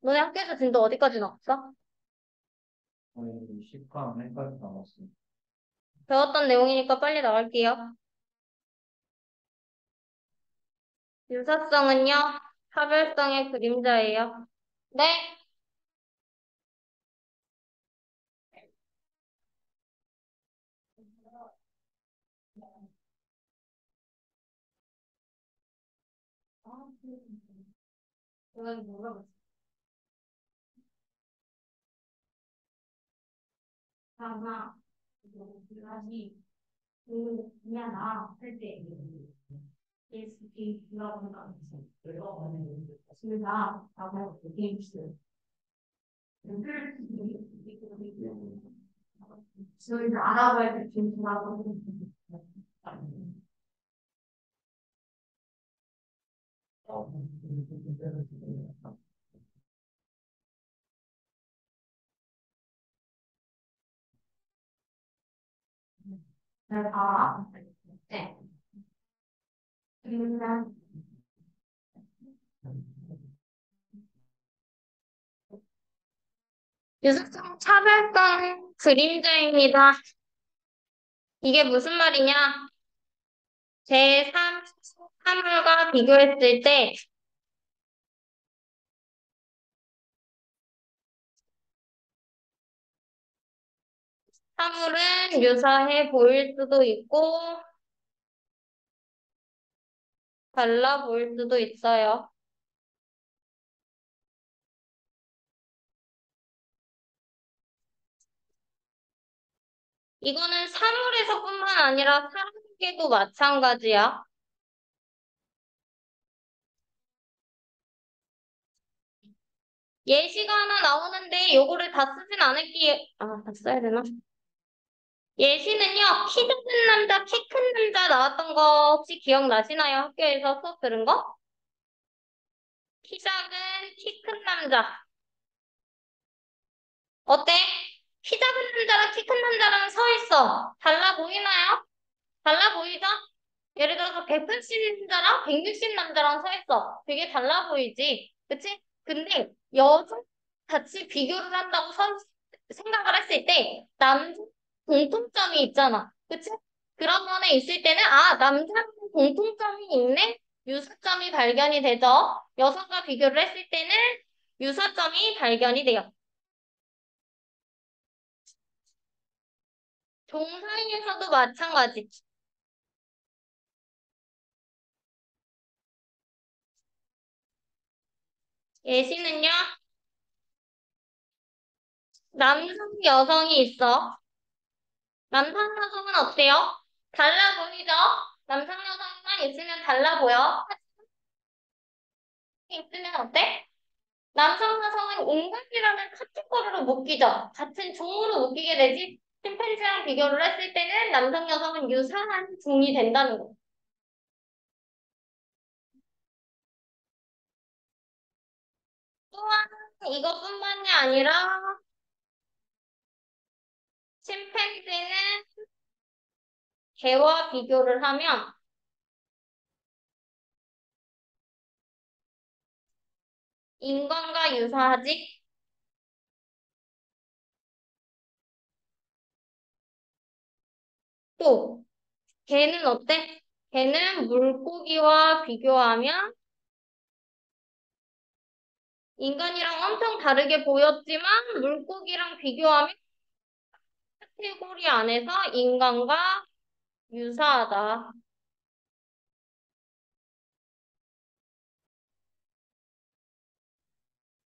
너네 학교에서 진도 어디까지 나왔어? 저희 10강 맨까지 남았어요. 배웠던 내용이니까 빨리 나갈게요. 유사성은요, 차별성의 그림자예요. 네? 그건 물어봤어. 하나, 다시, 그냥 나, 할 때, 예스피, 들어가는 거 아니지? 둘 다, 하고, 게임스. 저희를 알아봐야 될 준비하고. 아, 네. 그러면 유사성 차별성 그림자입니다. 이게 무슨 말이냐? 제3 사물과 비교했을 때 사물은 유사해 보일 수도 있고 달라 보일 수도 있어요. 이거는 사물에서뿐만 아니라 사람에게도 마찬가지야. 예시가 하나 나오는데 요거를 다 쓰진 않을게요. 아, 다 써야 되나? 예시는요, 키 작은 남자, 키 큰 남자 나왔던 거 혹시 기억나시나요? 학교에서 수업 들은 거? 키 작은, 키 큰 남자. 어때? 키 작은 남자랑 키 큰 남자랑 서 있어. 달라 보이나요? 달라 보이죠? 예를 들어서 180 남자랑 160 남자랑 서 있어. 되게 달라 보이지? 그치? 근데 여자 같이 비교를 한다고 생각을 했을 때 남자 공통점이 있잖아. 그치? 그런 면에 있을 때는 아, 남자는 공통점이 있네? 유사점이 발견이 되죠. 여성과 비교를 했을 때는 유사점이 발견이 돼요. 동사에서도 마찬가지. 예시는요, 남성, 여성이 있어. 남성, 여성은 어때요? 달라 보이죠? 남성, 여성만 있으면 달라 보여. 있으면 어때? 남성, 여성은 인간이라는 카테고리로 묶이죠. 같은 종으로 묶이게 되지. 침팬지랑 비교를 했을 때는 남성, 여성은 유사한 종이 된다는 거. 또한 이것뿐만이 아니라 침팬지는 개와 비교를 하면 인간과 유사하지? 또 개는 어때? 개는 물고기와 비교하면 인간이랑 엄청 다르게 보였지만 물고기랑 비교하면 카테고리 안에서 인간과 유사하다.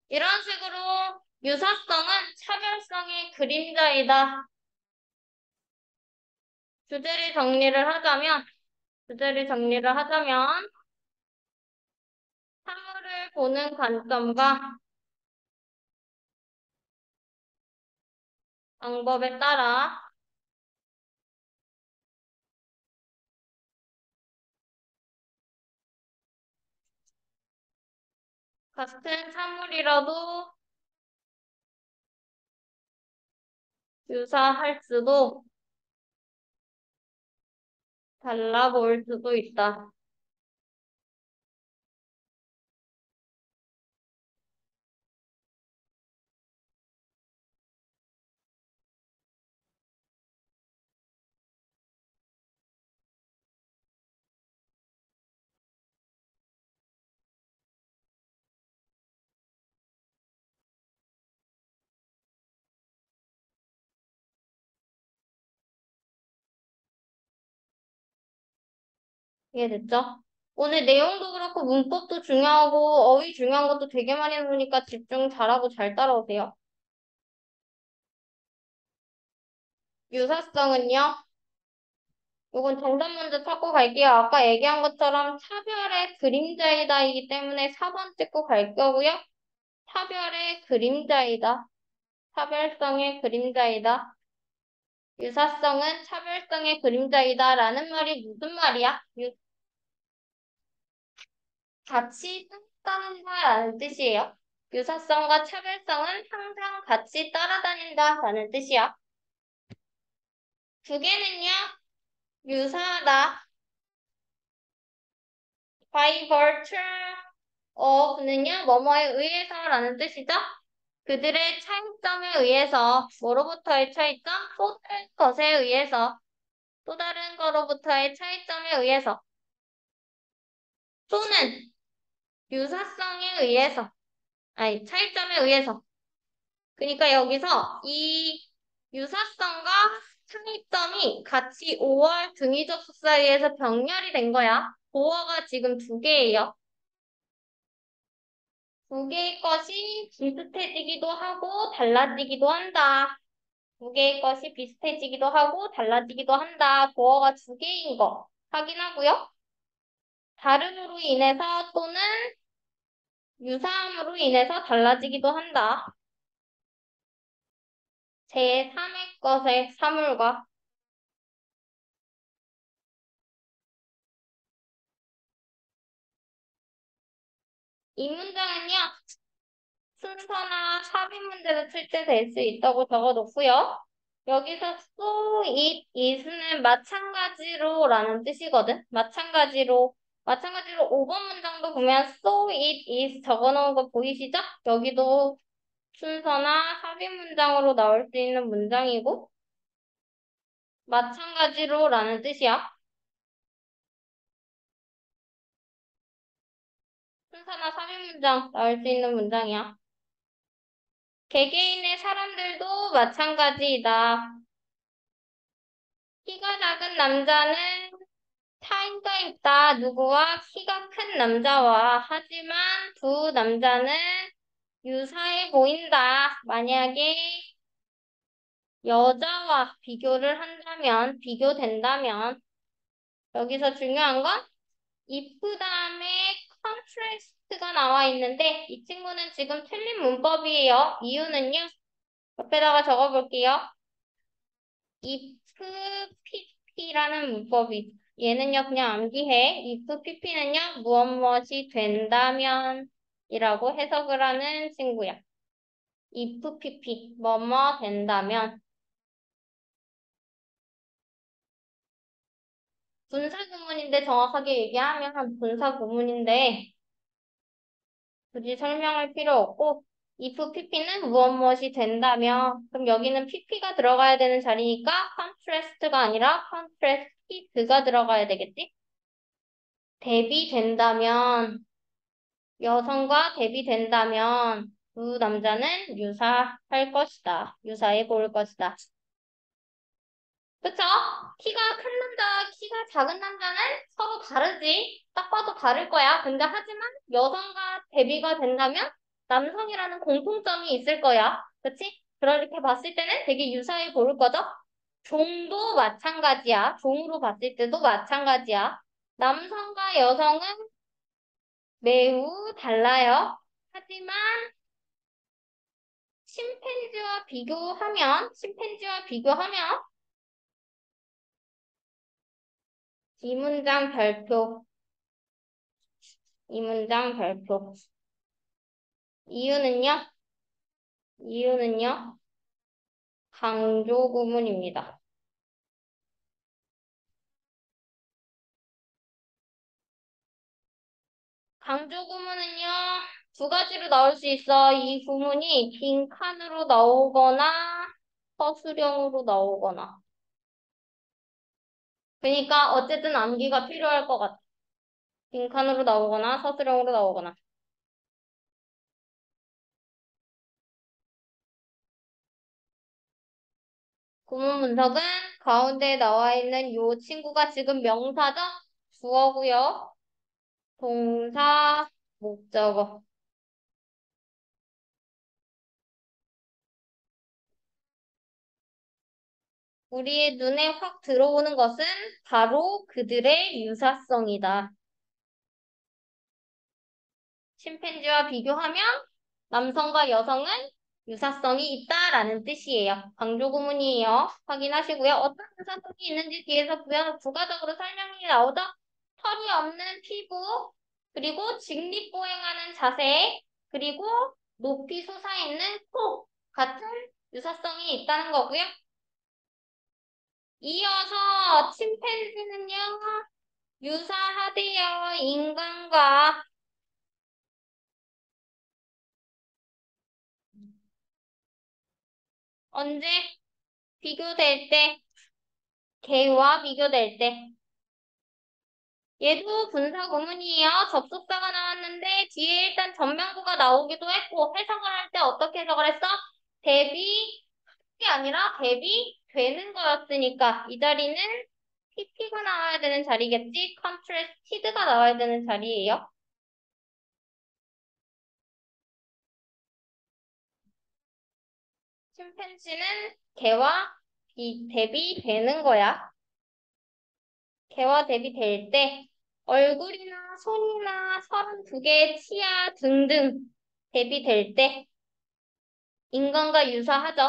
이런 식으로 유사성은 차별성의 그림자이다. 주제를 정리를 하자면, 주제를 정리를 하자면, 사물을 보는 관점과 방법에 따라 같은 사물이라도 유사할 수도 달라 보일 수도 있다. 이해됐죠? 오늘 내용도 그렇고 문법도 중요하고 어휘 중요한 것도 되게 많이 나오니까 집중 잘하고 잘 따라오세요. 유사성은요? 이건 정답 먼저 찾고 갈게요. 아까 얘기한 것처럼 차별의 그림자이다이기 때문에 4번 찍고 갈 거고요. 차별의 그림자이다. 차별성의 그림자이다. 유사성은 차별성의 그림자이다라는 말이 무슨 말이야? 같이 따라다닌다라는 뜻이에요. 유사성과 차별성은 항상 같이 따라다닌다라는 뜻이야. 두 개는요, 유사하다. by virtue of는요, 뭐뭐에 의해서라는 뜻이죠. 그들의 차이점에 의해서, 뭐로부터의 차이점? 또 다른 것에 의해서, 또 다른 거로부터의 차이점에 의해서, 또는 유사성에 의해서, 아니, 차이점에 의해서. 그러니까 여기서 이 유사성과 차이점이 같이 5월 등위적 수사에 의해서 병렬이 된 거야. 보어가 지금 두 개예요. 두 개의 것이 비슷해지기도 하고 달라지기도 한다. 두 개의 것이 비슷해지기도 하고 달라지기도 한다. 보어가 두 개인 거 확인하고요. 다름으로 인해서 또는 유사함으로 인해서 달라지기도 한다. 제3의 것의 사물과 이 문장은요. 순서나 삽입 문제도 출제될 수 있다고 적어놓고요. 여기서 so, it, is는 마찬가지로라는 뜻이거든. 마찬가지로 5번 문장도 보면 so, it, is 적어놓은 거 보이시죠? 여기도 순서나 삽입 문장으로 나올 수 있는 문장이고 마찬가지로라는 뜻이야. 순서나 삽입 문장 나올 수 있는 문장이야. 개개인의 사람들도 마찬가지이다. 키가 작은 남자는 차이가 있다. 누구와? 키가 큰 남자와. 하지만 두 남자는 유사해 보인다. 만약에 여자와 비교를 한다면, 비교된다면, 여기서 중요한 건 if 다음에 contrast가 나와 있는데, 이 친구는 지금 틀린 문법이에요. 이유는요? 옆에다가 적어볼게요. if pp라는 문법이 얘는요 그냥 암기해. if pp는요 무엇 무엇이 된다면 이라고 해석을 하는 친구야. if pp 뭐뭐 된다면 분사 구문인데 정확하게 얘기하면 분사 구문인데 굳이 설명할 필요 없고 if pp는 무엇 무엇이 된다면 그럼 여기는 pp가 들어가야 되는 자리니까 contrast가 아니라 contrast가 들어가야 되겠지? 대비된다면, 여성과 대비된다면 두 남자는 유사할 것이다. 유사해 보일 것이다. 그쵸? 키가 큰 남자와 키가 작은 남자는 서로 다르지. 딱 봐도 다를 거야. 근데 하지만 여성과 대비가 된다면 남성이라는 공통점이 있을 거야. 그치? 그렇게 봤을 때는 되게 유사해 보일 거죠? 종도 마찬가지야. 종으로 봤을 때도 마찬가지야. 남성과 여성은 매우 달라요. 하지만 심팬지와 비교하면 이 문장 별표, 이 문장 별표. 이유는요? 이유는요? 강조 구문입니다. 강조 구문은요, 두 가지로 나올 수 있어. 이 구문이 빈칸으로 나오거나 서술형으로 나오거나. 그러니까 어쨌든 암기가 필요할 것 같아. 빈칸으로 나오거나 서술형으로 나오거나. 구문 분석은 가운데 나와 있는 요 친구가 지금 명사죠? 주어고요. 동사, 목적어. 우리의 눈에 확 들어오는 것은 바로 그들의 유사성이다. 침팬지와 비교하면 남성과 여성은 유사성이 있다라는 뜻이에요. 강조 구문이에요. 확인하시고요. 어떤 유사성이 있는지 뒤에서 부가적으로 설명이 나오죠. 털이 없는 피부, 그리고 직립보행하는 자세, 그리고 높이 솟아있는 코 같은 유사성이 있다는 거고요. 이어서 침팬지는요, 유사하대요. 인간과 언제 비교될 때, 개와 비교될 때. 얘도 분사 구문이에요. 접속사가 나왔는데 뒤에 일단 전명구가 나오기도 했고 해석을 할 때 어떻게 해석을 했어? 대비 이 아니라 대비되는 거였으니까 이 자리는 PP가 나와야 되는 자리겠지? contrasted가 나와야 되는 자리예요. 침팬지는 개와 대비되는 거야. 개와 대비될 때 얼굴이나 손이나 32개의 치아 등등 대비될 때 인간과 유사하죠.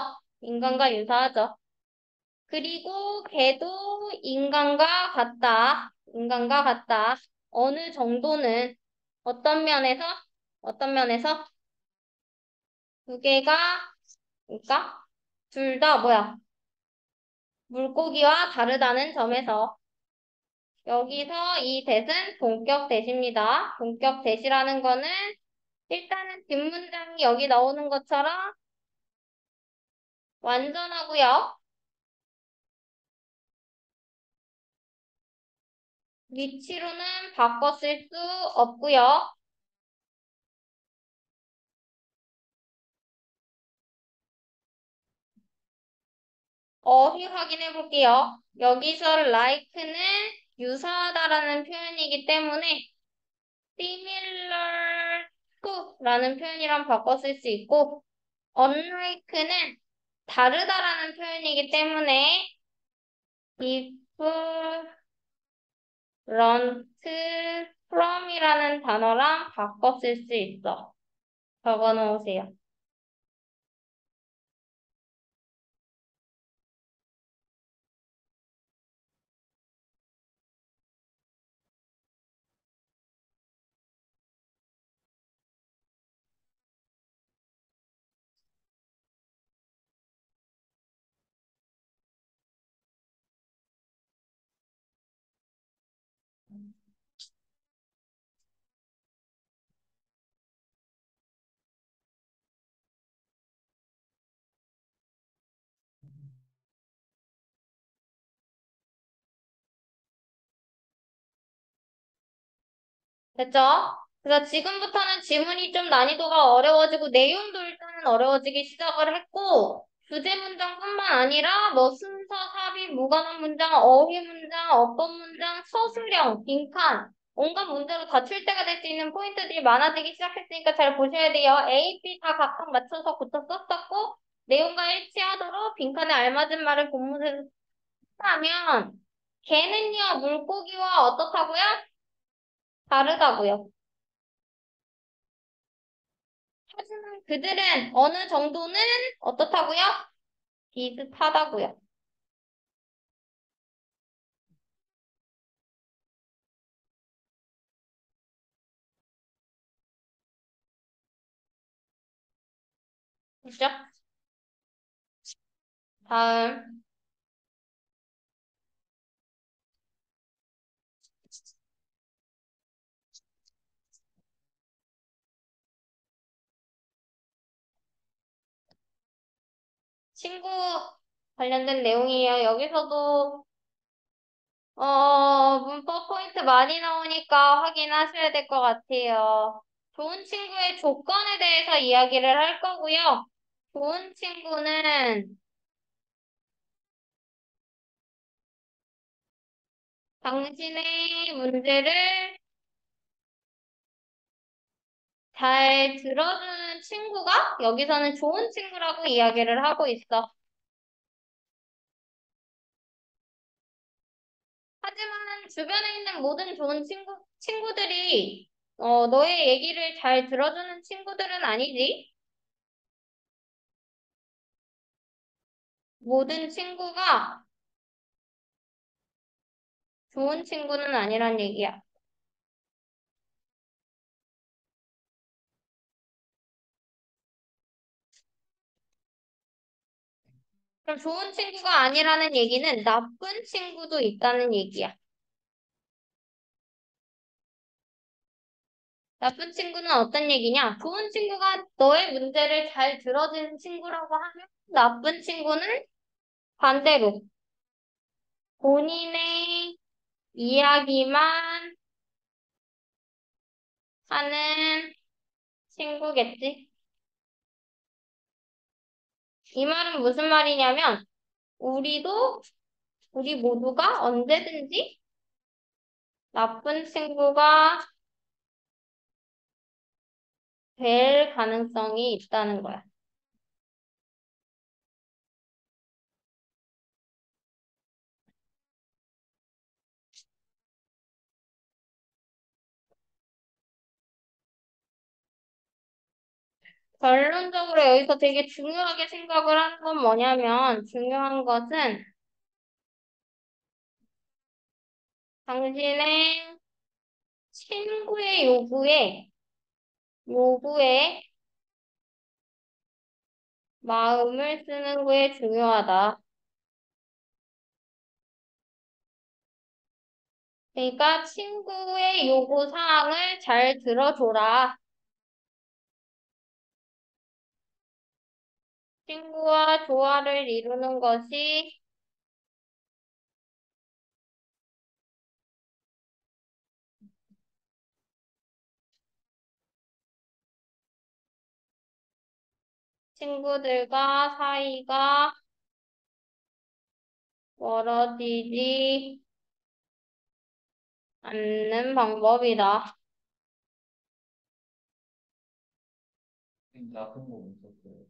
인간과 유사하죠. 그리고 개도 인간과 같다. 인간과 같다. 어느 정도는 어떤 면에서 어떤 면에서 두 개가 그러니까 둘 다 뭐야? 물고기와 다르다는 점에서 여기서 이 대은 본격 대시입니다. 본격 대시라는 거는 일단은 뒷문장이 여기 나오는 것처럼 완전하고요. 위치로는 바꿔 쓸 수 없고요. 어휘 확인해 볼게요. 여기서 like는 유사하다라는 표현이기 때문에 similar to라는 표현이랑 바꿔 쓸 수 있고 unlike는 다르다라는 표현이기 때문에 different from이라는 단어랑 바꿔 쓸 수 있어. 적어 놓으세요. 됐죠? 그래서 지금부터는 지문이 좀 난이도가 어려워지고 내용도 일단은 어려워지기 시작을 했고 주제 문장뿐만 아니라 뭐 순서, 삽입, 무관한 문장, 어휘 문장, 어법 문장, 서술형, 빈칸 온갖 문제로 다툴 때가 될 수 있는 포인트들이 많아지기 시작했으니까 잘 보셔야 돼요. A, B 다 각각 맞춰서 붙어 썼었고 내용과 일치하도록 빈칸에 알맞은 말을 본문에서 하면 걔는요 물고기와 어떻다고요? 다르다고요. 하지만 그들은 어느 정도는 어떻다고요? 비슷하다고요. 그죠? 다음. 친구 관련된 내용이에요. 여기서도 문법 포인트 많이 나오니까 확인하셔야 될 것 같아요. 좋은 친구의 조건에 대해서 이야기를 할 거고요. 좋은 친구는 당신의 문제를 잘 들어주는 친구가 여기서는 좋은 친구라고 이야기를 하고 있어. 하지만 주변에 있는 모든 좋은 친구들이 너의 얘기를 잘 들어주는 친구들은 아니지. 모든 친구가 좋은 친구는 아니란 얘기야. 그럼 좋은 친구가 아니라는 얘기는 나쁜 친구도 있다는 얘기야. 나쁜 친구는 어떤 얘기냐? 좋은 친구가 너의 문제를 잘 들어주는 친구라고 하면 나쁜 친구는 반대로 본인의 이야기만 하는 친구겠지? 이 말은 무슨 말이냐면 우리 모두가 언제든지 나쁜 친구가 될 가능성이 있다는 거야. 결론적으로 여기서 되게 중요하게 생각을 하는 건 뭐냐면 중요한 것은 당신의 친구의 요구에 마음을 쓰는 게 중요하다. 그러니까 친구의 요구 사항을 잘 들어줘라. 친구와 조화를 이루는 것이 친구들과 사이가 멀어지지 않는 방법이다. 나쁜 거 없었어요.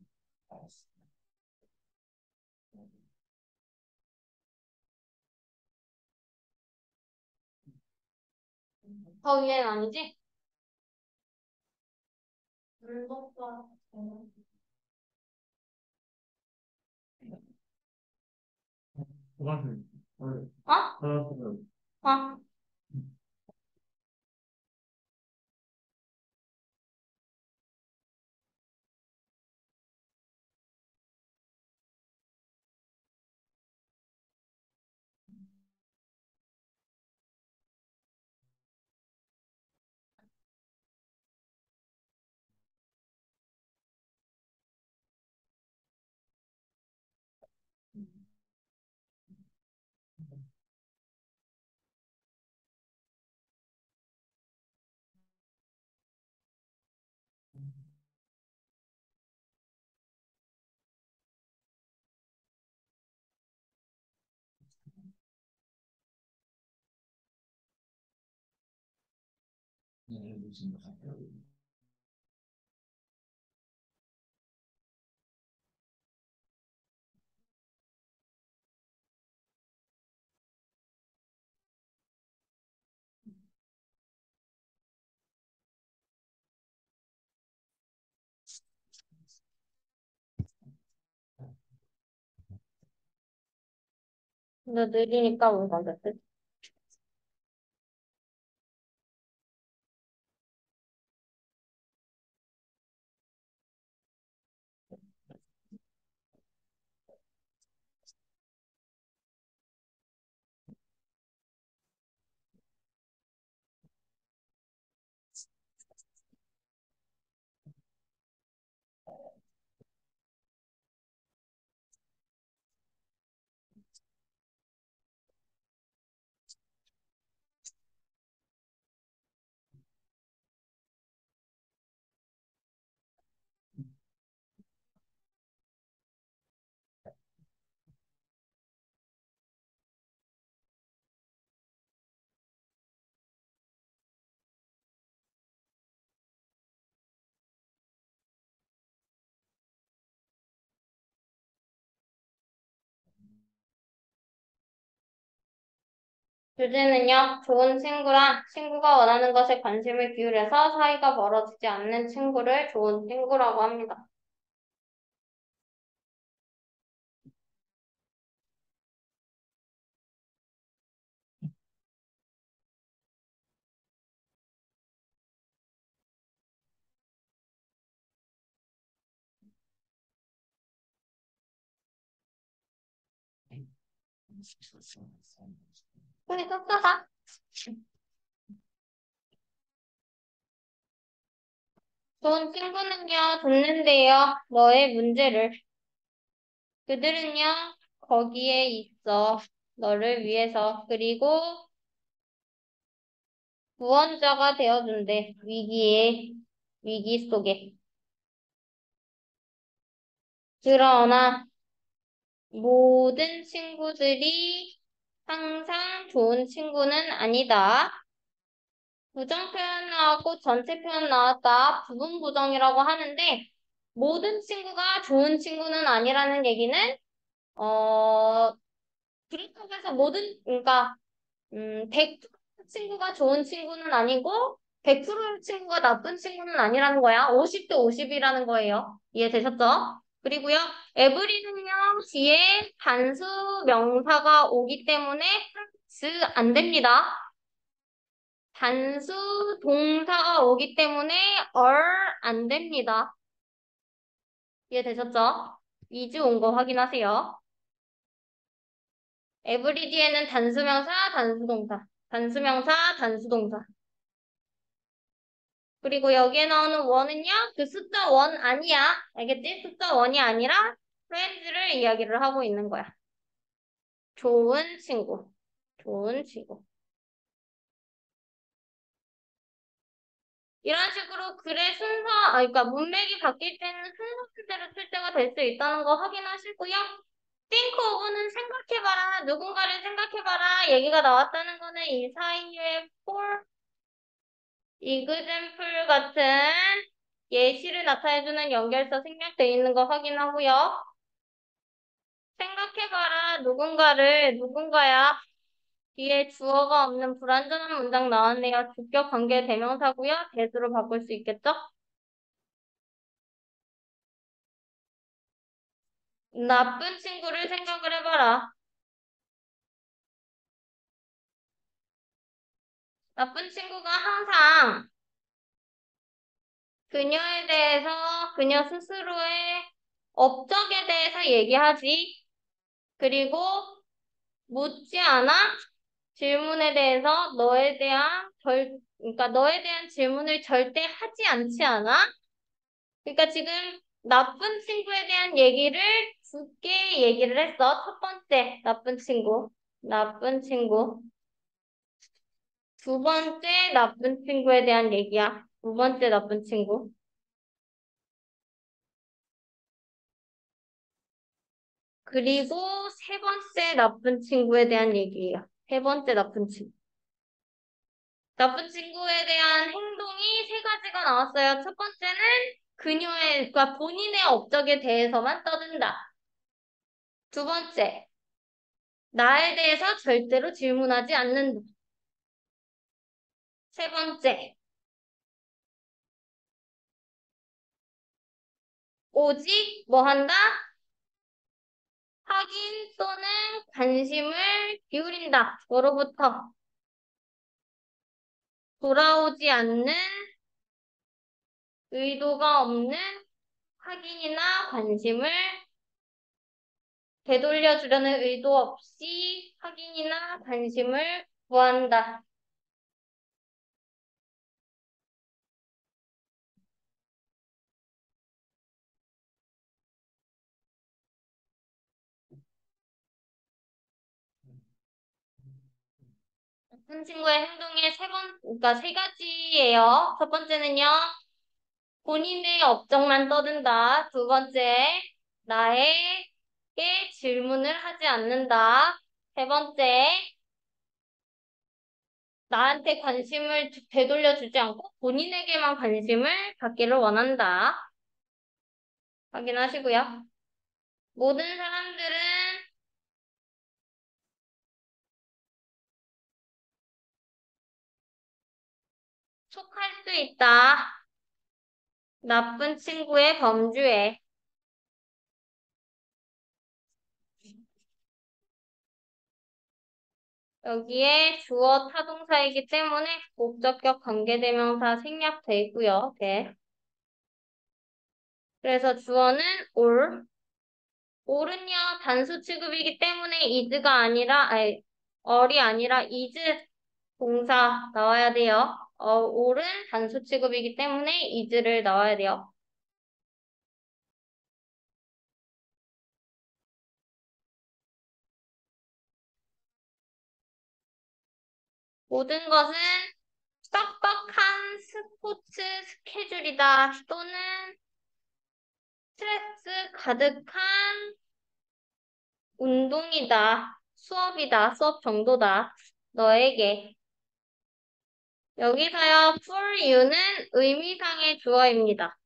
알았어. 더 위엔 아니지? 불독과 그만큼. 어? 그만큼. 어? 무슨 말이야? 너 느리니까 못 가겠지? 주제는요, 좋은 친구란 친구가 원하는 것에 관심을 기울여서 사이가 멀어지지 않는 친구를 좋은 친구라고 합니다. 우리 똑똑하. 좋은 친구는요, 듣는데요, 너의 문제를. 그들은요, 거기에 있어. 너를 위해서. 그리고 구원자가 되어준대. 위기 속에. 그러나 모든 친구들이 항상 좋은 친구는 아니다. 부정 표현 나왔고 전체 표현 나왔다. 부분 부정이라고 하는데 모든 친구가 좋은 친구는 아니라는 얘기는 어 그렇다고 해서 그러니까 100% 친구가 좋은 친구는 아니고 100%의 친구가 나쁜 친구는 아니라는 거야. 50대 50이라는 거예요. 이해되셨죠? 그리고요, 에브리는요, 뒤에 단수 명사가 오기 때문에 안 됩니다. 단수 동사가 오기 때문에 안 됩니다. 이해되셨죠? 이즈 온 거 확인하세요. 에브리 뒤에는 단수명사, 단수동사. 단수명사, 단수동사. 그리고 여기에 나오는 원은요, 그 숫자 원 아니야. 알겠지? 숫자 원이 아니라 프렌즈를 이야기를 하고 있는 거야. 좋은 친구. 좋은 친구. 이런 식으로 글의 그러니까 문맥이 바뀔 때는 순서대로 출제가 될 수 있다는 거 확인하시고요. think of는 생각해봐라, 누군가를 생각해봐라 얘기가 나왔다는 거는 이 사이에 for example 같은 예시를 나타내주는 연결사 생략되어 있는 거 확인하고요. 생각해봐라, 누군가야. 뒤에 주어가 없는 불완전한 문장 나왔네요. 주격 관계 대명사고요. 대수로 바꿀 수 있겠죠? 나쁜 친구를 생각을 해봐라. 나쁜 친구가 항상 그녀 스스로의 업적에 대해서 얘기하지. 그리고 묻지 않아? 질문에 대해서 그러니까 너에 대한 질문을 절대 하지 않지 않아? 그러니까 지금 나쁜 친구에 대한 얘기를 두 개 얘기를 했어. 첫 번째, 나쁜 친구. 나쁜 친구. 두 번째, 나쁜 친구에 대한 얘기야. 두 번째, 나쁜 친구. 그리고 세 번째, 나쁜 친구에 대한 얘기예요. 세 번째, 나쁜 친구. 나쁜 친구에 대한 행동이 세 가지가 나왔어요. 첫 번째는 그러니까 본인의 업적에 대해서만 떠든다. 두 번째, 나에 대해서 절대로 질문하지 않는다. 세 번째, 오직 뭐 한다? 확인 또는 관심을 기울인다. 뭐로부터 돌아오지 않는 의도가 없는 확인이나 관심을 되돌려 주려는 의도 없이 확인이나 관심을 구한다. 나쁜 친구의 행동의 그러니까 세 가지예요. 첫 번째는요, 본인의 업적만 떠든다. 두 번째, 나에게 질문을 하지 않는다. 세 번째, 나한테 관심을 되돌려 주지 않고 본인에게만 관심을 갖기를 원한다. 확인하시고요. 모든 사람들은 속할 수 있다. 나쁜 친구의 범주에. 여기에 주어 타동사이기 때문에 목적격 관계대명사 생략돼 있고요. 네. 그래서 주어는 올. 올은요, 단수 취급이기 때문에 is가 아니라, 아니, or이 아니라 is 동사 나와야 돼요. 올은 단수 취급이기 때문에 is를 나와야 돼요. 모든 것은 빡빡한 스포츠 스케줄이다. 또는 스트레스 가득한 운동이다. 수업이다. 수업 정도다. 너에게. 여기서요, for you는 의미상의 주어입니다.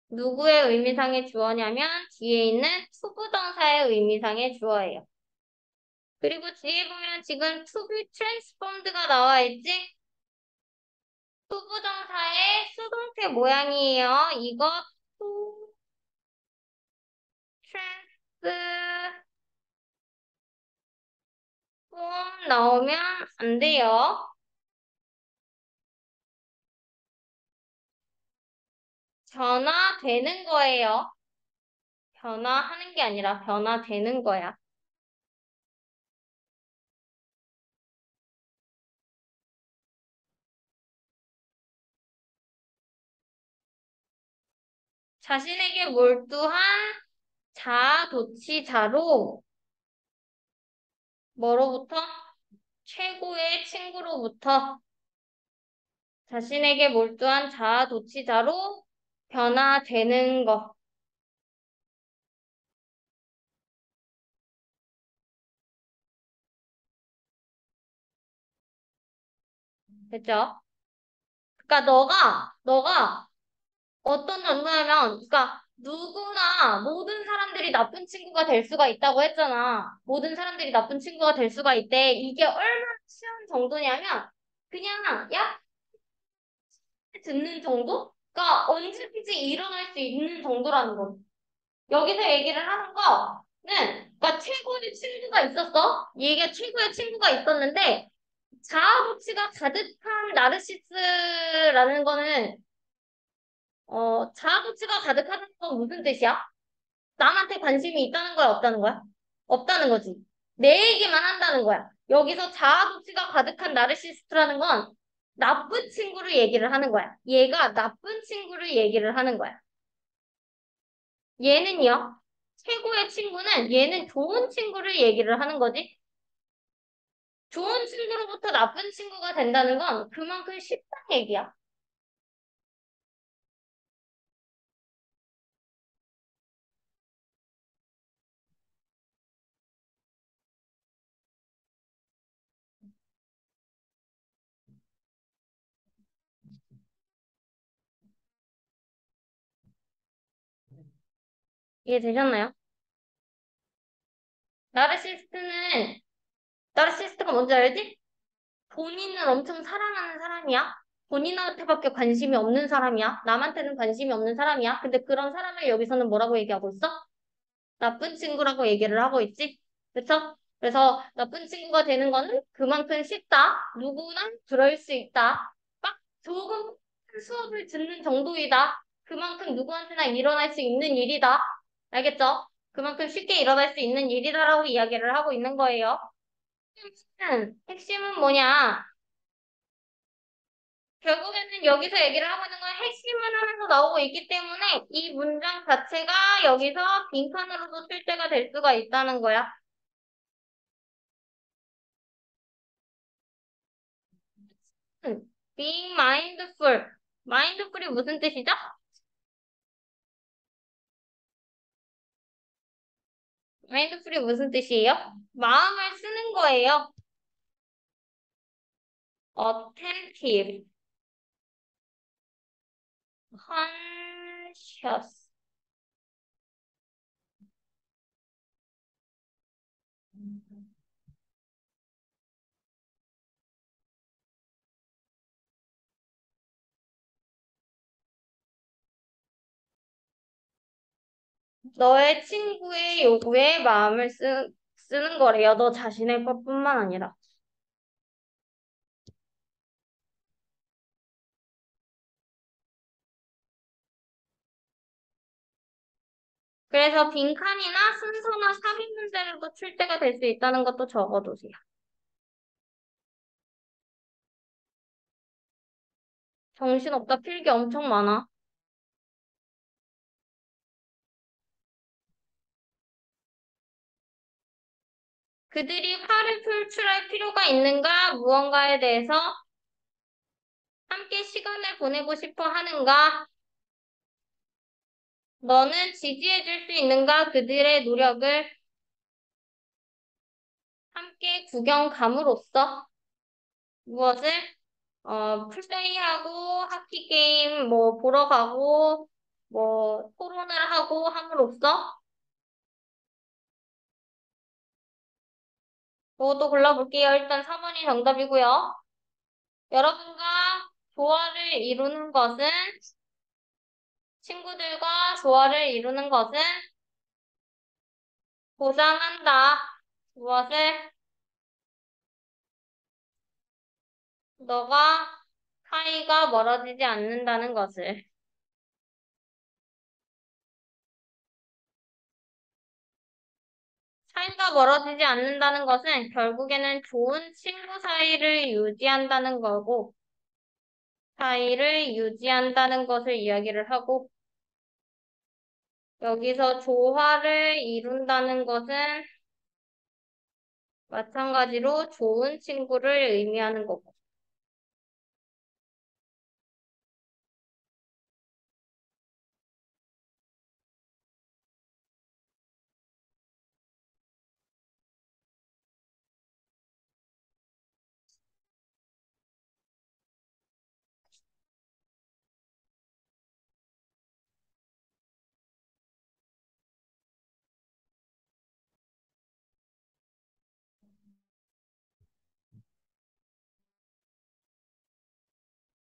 누구의 의미상의 주어냐면 뒤에 있는 투부정사의 의미상의 주어예요. 그리고 뒤에 보면 지금 to be transformed가 나와 있지? 투부정사의 수동태 모양이에요. 이거 to transform 나오면 안 돼요. 변화되는 거예요. 변화하는 게 아니라 변화되는 거야. 자신에게 몰두한 자아도취자로 뭐로부터? 최고의 친구로부터 자신에게 몰두한 자아도취자로 변화되는 거. 됐죠? 그러니까 너가 어떤 정도냐면, 그러니까 누구나 모든 사람들이 나쁜 친구가 될 수가 있다고 했잖아. 모든 사람들이 나쁜 친구가 될 수가 있대. 이게 얼마나 쉬운 정도냐면 그냥 야 듣는 정도가 언제든지 일어날 수 있는 정도라는 거. 여기서 얘기를 하는 거는 그러니까 최고의 친구가 있었어. 얘가 최고의 친구가 있었는데 자아도취가 가득한 나르시스라는 거는 자아도취가 가득하다는 건 무슨 뜻이야? 남한테 관심이 있다는 거야, 없다는 거야? 없다는 거지. 내 얘기만 한다는 거야. 여기서 자아도취가 가득한 나르시스트라는 건 나쁜 친구를 얘기를 하는 거야. 얘가 나쁜 친구를 얘기를 하는 거야. 얘는요, 최고의 친구는 얘는 좋은 친구를 얘기를 하는 거지. 좋은 친구로부터 나쁜 친구가 된다는 건 그만큼 쉽다는 얘기야. 이해되셨나요? 나르시스트는, 나르시스트가 뭔지 알지? 본인을 엄청 사랑하는 사람이야. 본인한테밖에 관심이 없는 사람이야. 남한테는 관심이 없는 사람이야. 근데 그런 사람을 여기서는 뭐라고 얘기하고 있어? 나쁜 친구라고 얘기를 하고 있지. 그쵸? 그래서 나쁜 친구가 되는 거는 그만큼 쉽다. 누구나 그럴 수 있다. 막 조금 수업을 듣는 정도이다. 그만큼 누구한테나 일어날 수 있는 일이다. 알겠죠? 그만큼 쉽게 일어날 수 있는 일이다라고 이야기를 하고 있는 거예요. 핵심은 뭐냐? 결국에는 여기서 얘기를 하고 있는 건 핵심을 하면서 나오고 있기 때문에 이 문장 자체가 여기서 빈칸으로도 출제가 될 수가 있다는 거야. being mindful. mindful이 무슨 뜻이죠? mindful이 무슨 뜻이에요? 마음을 쓰는 거예요. attentive, conscious. 너의 친구의 요구에 마음을 쓰는 거래요. 너 자신의 것뿐만 아니라. 그래서 빈칸이나 순서나 삽입 문제로도 출제가 될 수 있다는 것도 적어두세요. 정신없다 필기 엄청 많아. 그들이 화를 표출할 필요가 있는가? 무언가에 대해서 함께 시간을 보내고 싶어 하는가? 너는 지지해 줄 수 있는가? 그들의 노력을 함께 구경 감으로써 무엇을 플레이하고 하키 게임 뭐 보러 가고 뭐 토론을 하고 함으로써 그것도 골라볼게요. 일단 4번이 정답이고요. 여러분과 조화를 이루는 것은 친구들과 조화를 이루는 것은 보장한다. 무엇을 너가 사이가 멀어지지 않는다는 것을. 사이가 멀어지지 않는다는 것은 결국에는 좋은 친구 사이를 유지한다는 거고, 사이를 유지한다는 것을 이야기를 하고, 여기서 조화를 이룬다는 것은 마찬가지로 좋은 친구를 의미하는 거고.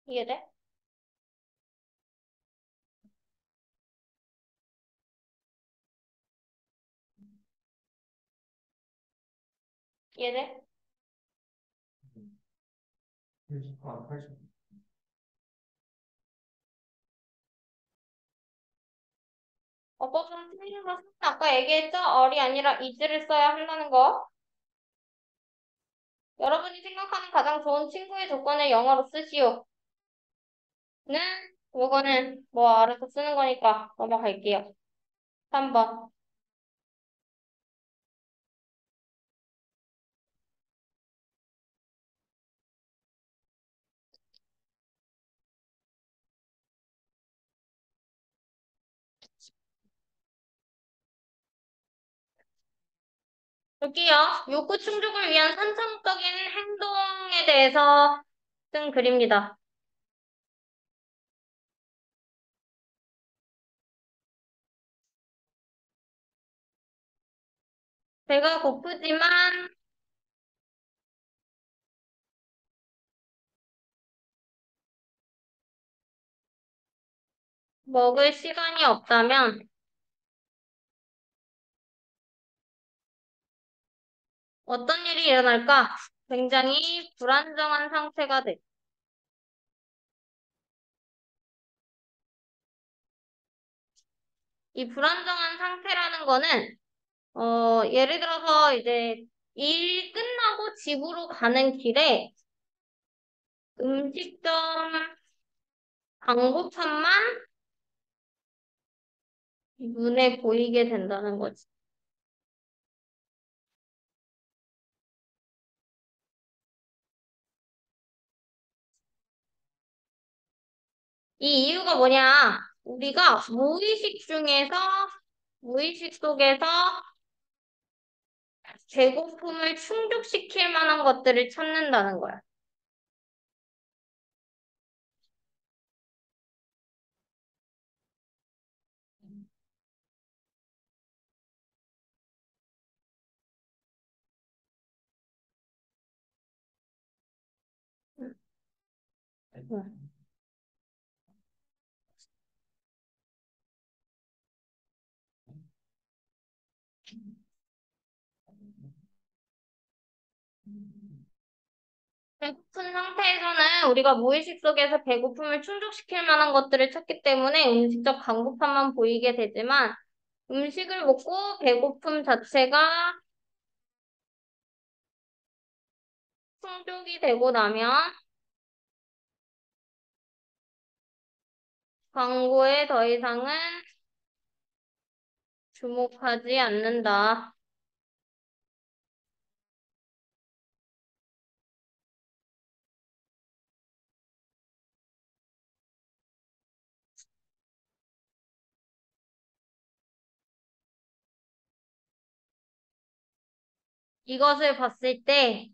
이해돼? 이해돼? 70번, 80번. 어법 좀 틀린 거 아까 얘기했죠? 어리 아니라 이즈를 써야 한다는 거. 여러분이 생각하는 가장 좋은 친구의 조건을 영어로 쓰시오. 는 요거는 뭐 알아서 쓰는 거니까 넘어갈게요. 3번. 볼게요. 욕구 충족을 위한 선천적인 행동에 대해서 쓴 글입니다. 배가 고프지만 먹을 시간이 없다면 어떤 일이 일어날까? 굉장히 불안정한 상태가 돼. 이 불안정한 상태라는 거는 예를 들어서 이제 일 끝나고 집으로 가는 길에 음식점 광고판만 눈에 보이게 된다는 거지. 이 이유가 뭐냐? 우리가 무의식 속에서 배고픔을 충족시킬 만한 것들을 찾는다는 거야. 응. 배고픈 상태에서는 우리가 무의식 속에서 배고픔을 충족시킬 만한 것들을 찾기 때문에 음식적 강급함만 보이게 되지만 음식을 먹고 배고픔 자체가 충족이 되고 나면 광고에 더 이상은 주목하지 않는다. 이것을 봤을 때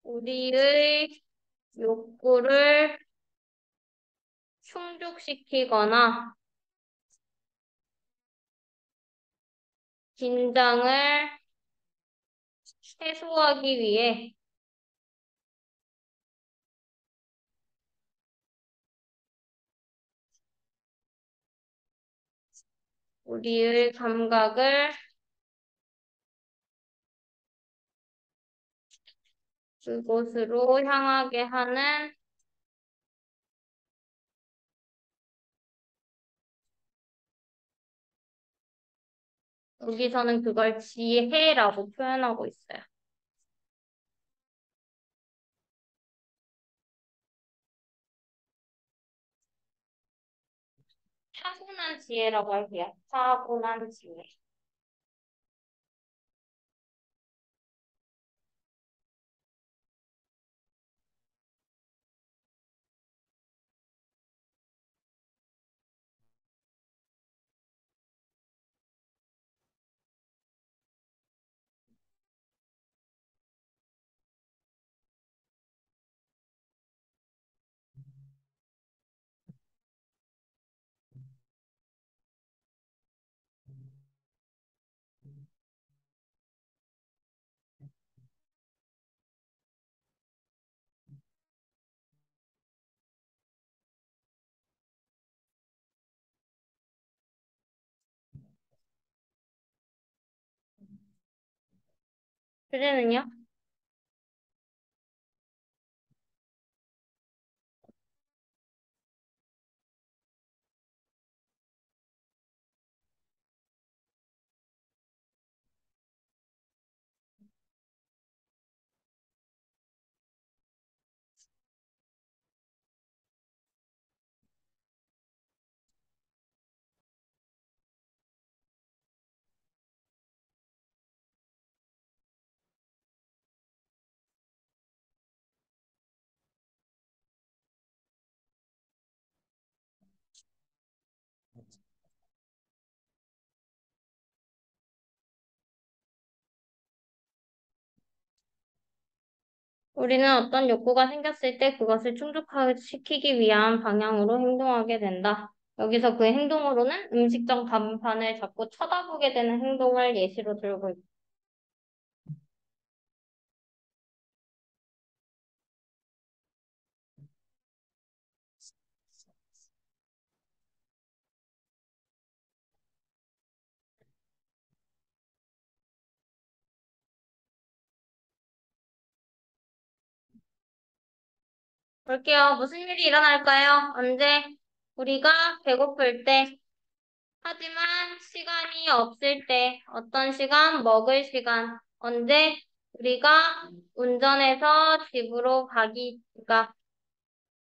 우리의 욕구를 충족시키거나 긴장을 해소하기 위해 우리의 감각을 그곳으로 향하게 하는 여기서는 그걸 지혜라고 표현하고 있어요. 타고난 지혜라고 할게요. 타고난 지혜. 주제는요? 우리는 어떤 욕구가 생겼을 때 그것을 충족시키기 위한 방향으로 행동하게 된다. 여기서 그 행동으로는 음식점 간판을 자꾸 쳐다보게 되는 행동을 예시로 들고 있다. 볼게요. 무슨 일이 일어날까요? 언제? 우리가 배고플 때, 하지만 시간이 없을 때, 어떤 시간? 먹을 시간. 언제? 우리가 운전해서 집으로 그러니까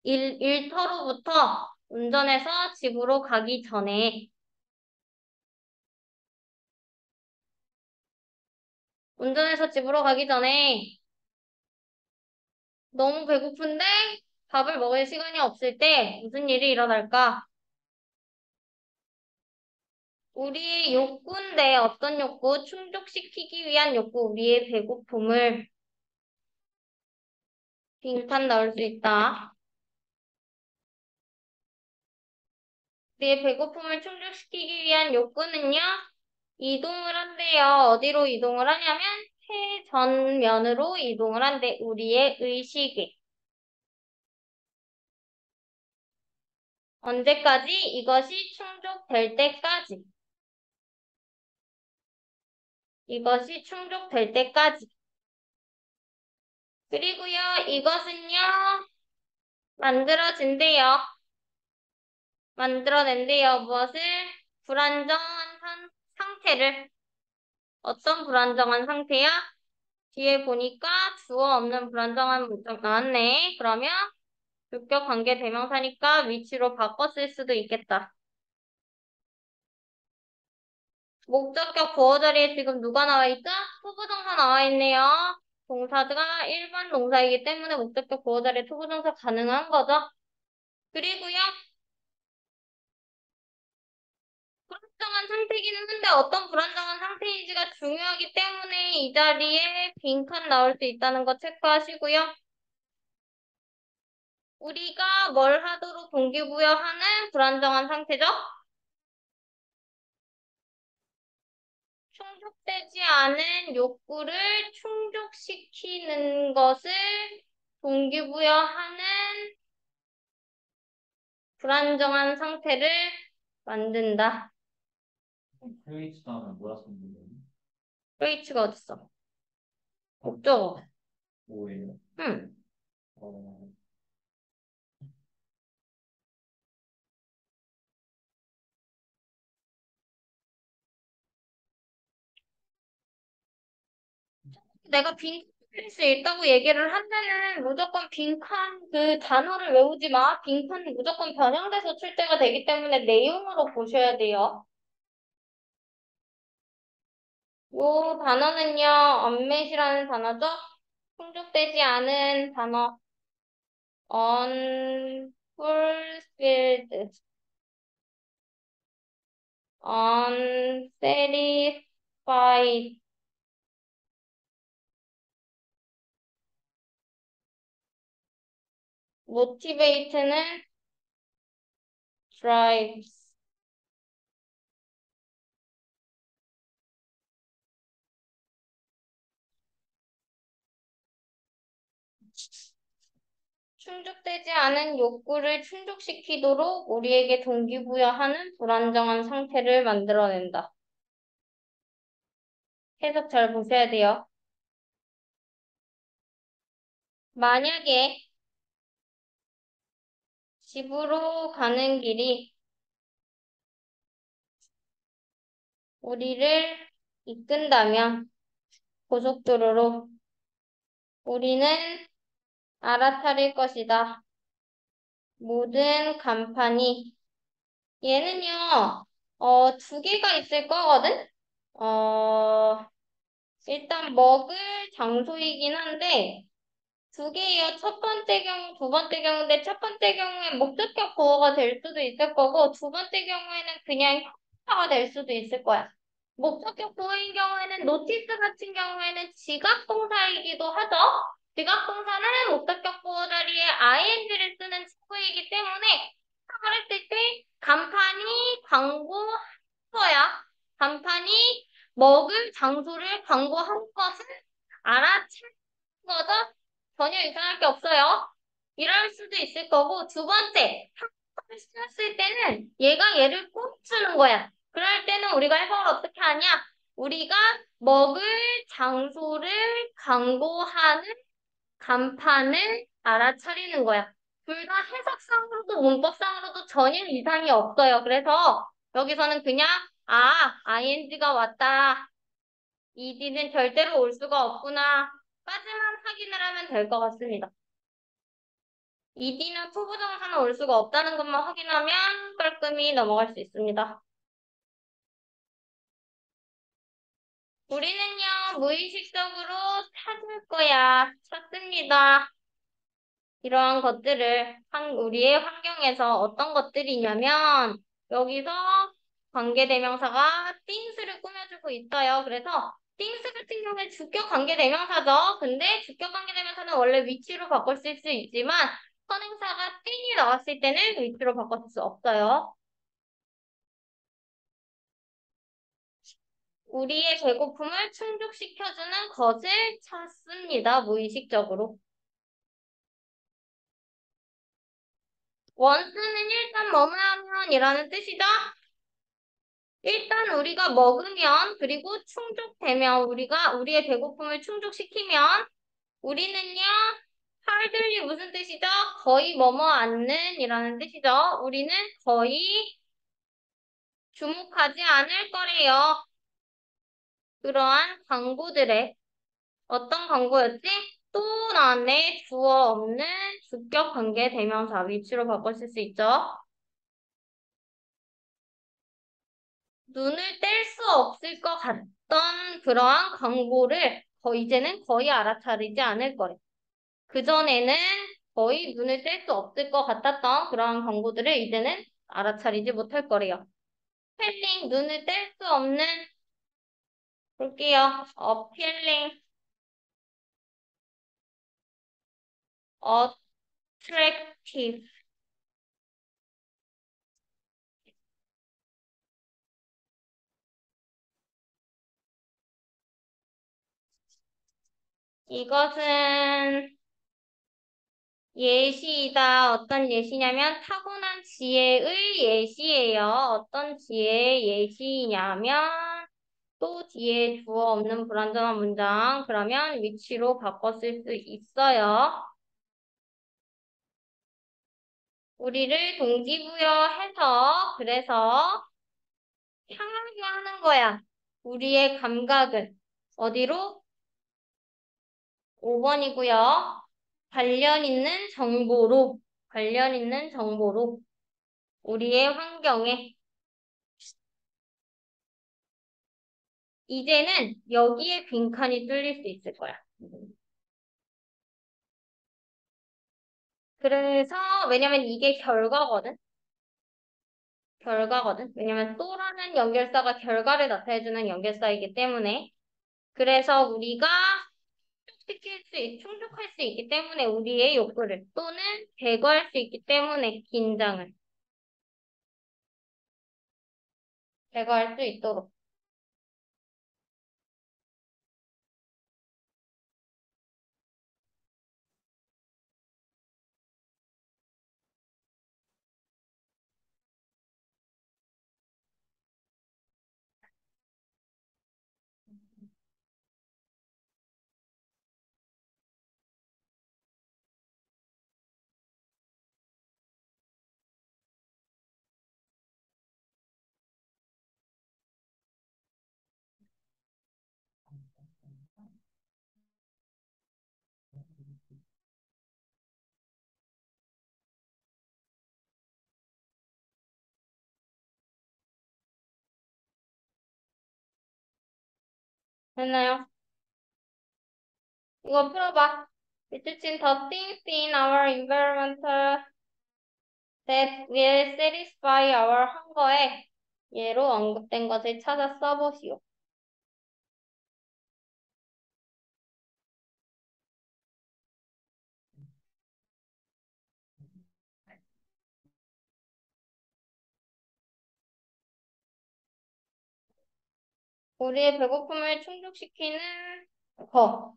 일터로부터 운전해서 집으로 가기 전에, 운전해서 집으로 가기 전에 너무 배고픈데 밥을 먹을 시간이 없을 때 무슨 일이 일어날까? 우리의 욕구인데 어떤 욕구? 충족시키기 위한 욕구, 우리의 배고픔을 빙판 넣을 수 있다. 우리의 배고픔을 충족시키기 위한 욕구는요, 이동을 한대요. 어디로 이동을 하냐면, 회전면으로 이동을 한대. 우리의 의식에. 언제까지? 이것이 충족될 때까지. 이것이 충족될 때까지. 그리고요, 이것은요, 만들어진대요. 만들어낸대요. 무엇을? 불안정한 상태를. 어떤 불안정한 상태야? 뒤에 보니까 주어 없는 불안정한 문장 나왔네. 그러면 주격 관계 대명사니까 위치로 바꿔 쓸 수도 있겠다. 목적격 보어 자리에 지금 누가 나와 있죠? 투부정사 나와 있네요. 동사가 일반 동사이기 때문에 목적격 보어 자리에 투부정사 가능한 거죠. 그리고요. 불안정한 상태이기는 한데 어떤 불안정한 상태인지가 중요하기 때문에 이 자리에 빈칸 나올 수 있다는 거 체크하시고요. 우리가 뭘 하도록 동기부여하는 불안정한 상태죠? 충족되지 않은 욕구를 충족시키는 것을 동기부여하는 불안정한 상태를 만든다. 크레이트 다음에 뭐라 쓰는 거예요? H가 어딨어? 목적어. 뭐예요? 응. 어, 내가 빈칸일 수 있다고 얘기를 하면은 무조건 빈칸 그 단어를 외우지 마. 빈칸은 무조건 변형돼서 출제가 되기 때문에 내용으로 보셔야 돼요. 요 단어는요, unmet이라는 단어죠? 충족되지 않은 단어, unfulfilled, unsatisfied, motivate는 drives. 충족되지 않은 욕구를 충족시키도록 우리에게 동기부여하는 불안정한 상태를 만들어낸다. 해석 잘 보셔야 돼요. 만약에 집으로 가는 길이 우리를 이끈다면 고속도로로 우리는 알아차릴 것이다. 모든 간판이 얘는요, 두 개가 있을 거거든? 어, 일단 먹을 장소이긴 한데 두 개예요. 첫 번째 경우, 두 번째 경우인데 첫 번째 경우에 목적격 보어가 될 수도 있을 거고 두 번째 경우에는 그냥 형용사가 될 수도 있을 거야. 목적격 보어인 경우에는 노티스 같은 경우에는 지각 동사이기도 하죠. 지각 동사는 목적격 보어 자리에 ing를 쓰는 친구이기 때문에 해석을 했을 때 간판이 광고한 거야. 간판이 먹을 장소를 광고한 것은 알아챈 거죠? 전혀 이상할 게 없어요. 이럴 수도 있을 거고, 두 번째, 한번을 쓰였을 때는 얘가 얘를 꼽주는 거야. 그럴 때는 우리가 해석을 어떻게 하냐? 우리가 먹을 장소를 광고하는 간판을 알아차리는 거야. 둘 다 해석상으로도 문법상으로도 전혀 이상이 없어요. 그래서 여기서는 그냥 ing가 왔다. ed는 절대로 올 수가 없구나. 까지만 확인을 하면 될 것 같습니다. ed는 투부정사는 올 수가 없다는 것만 확인하면 깔끔히 넘어갈 수 있습니다. 우리는요, 무의식적으로 찾을 거야. 찾습니다. 이러한 것들을 우리의 환경에서 어떤 것들이냐면 여기서 관계대명사가 things를 꾸며주고 있어요. 그래서 things 같은 경우에 주격 관계대명사죠. 근데 주격 관계대명사는 원래 위치로 바꿔 쓸 수 있지만 선행사가 thing이 나왔을 때는 위치로 바꿔 쓸 수 없어요. 우리의 배고픔을 충족시켜주는 것을 찾습니다. 무의식적으로. 원스는 일단 뭐뭐하면이라는 뜻이죠? 일단 우리가 먹으면 그리고 충족되면 우리가 우리의 배고픔을 충족시키면 우리는요 hardly 무슨 뜻이죠? 거의 뭐뭐 않는 이라는 뜻이죠. 우리는 거의 주목하지 않을 거래요. 그러한 광고들의 어떤 광고였지? 또 나왔네. 주어 없는 주격 관계 대명사 위치로 바꿔 쓸 수 있죠. 눈을 뗄 수 없을 것 같던 그러한 광고를 이제는 거의 알아차리지 않을 거래. 그전에는 거의 눈을 뗄 수 없을 것 같았던 그러한 광고들을 이제는 알아차리지 못할 거래요. 펠링, 눈을 뗄 수 없는, 볼게요. 어필링, attractive. 이것은 예시이다. 어떤 예시냐면 타고난 지혜의 예시예요. 어떤 지혜의 예시냐면 또 뒤에 주어 없는 불완전한 문장. 그러면 위치로 바꿔 쓸 수 있어요. 우리를 동기부여해서 그래서 향하게 하는 거야. 우리의 감각을. 어디로? 5번이고요. 관련 있는 정보로, 우리의 환경에. 이제는 여기에 빈칸이 뚫릴 수 있을 거야. 그래서, 왜냐면 이게 결과거든. 왜냐면 또라는 연결사가 결과를 나타내주는 연결사이기 때문에. 그래서 우리가 충족할 수 있기 때문에 우리의 욕구를 또는 제거할 수 있기 때문에 긴장을 제거할 수 있도록. 됐나요? 이거 풀어봐. It's in the things in our environment that will satisfy our hunger. 예로 언급된 것을 찾아 써보시오. 우리의 배고픔을 충족시키는 거.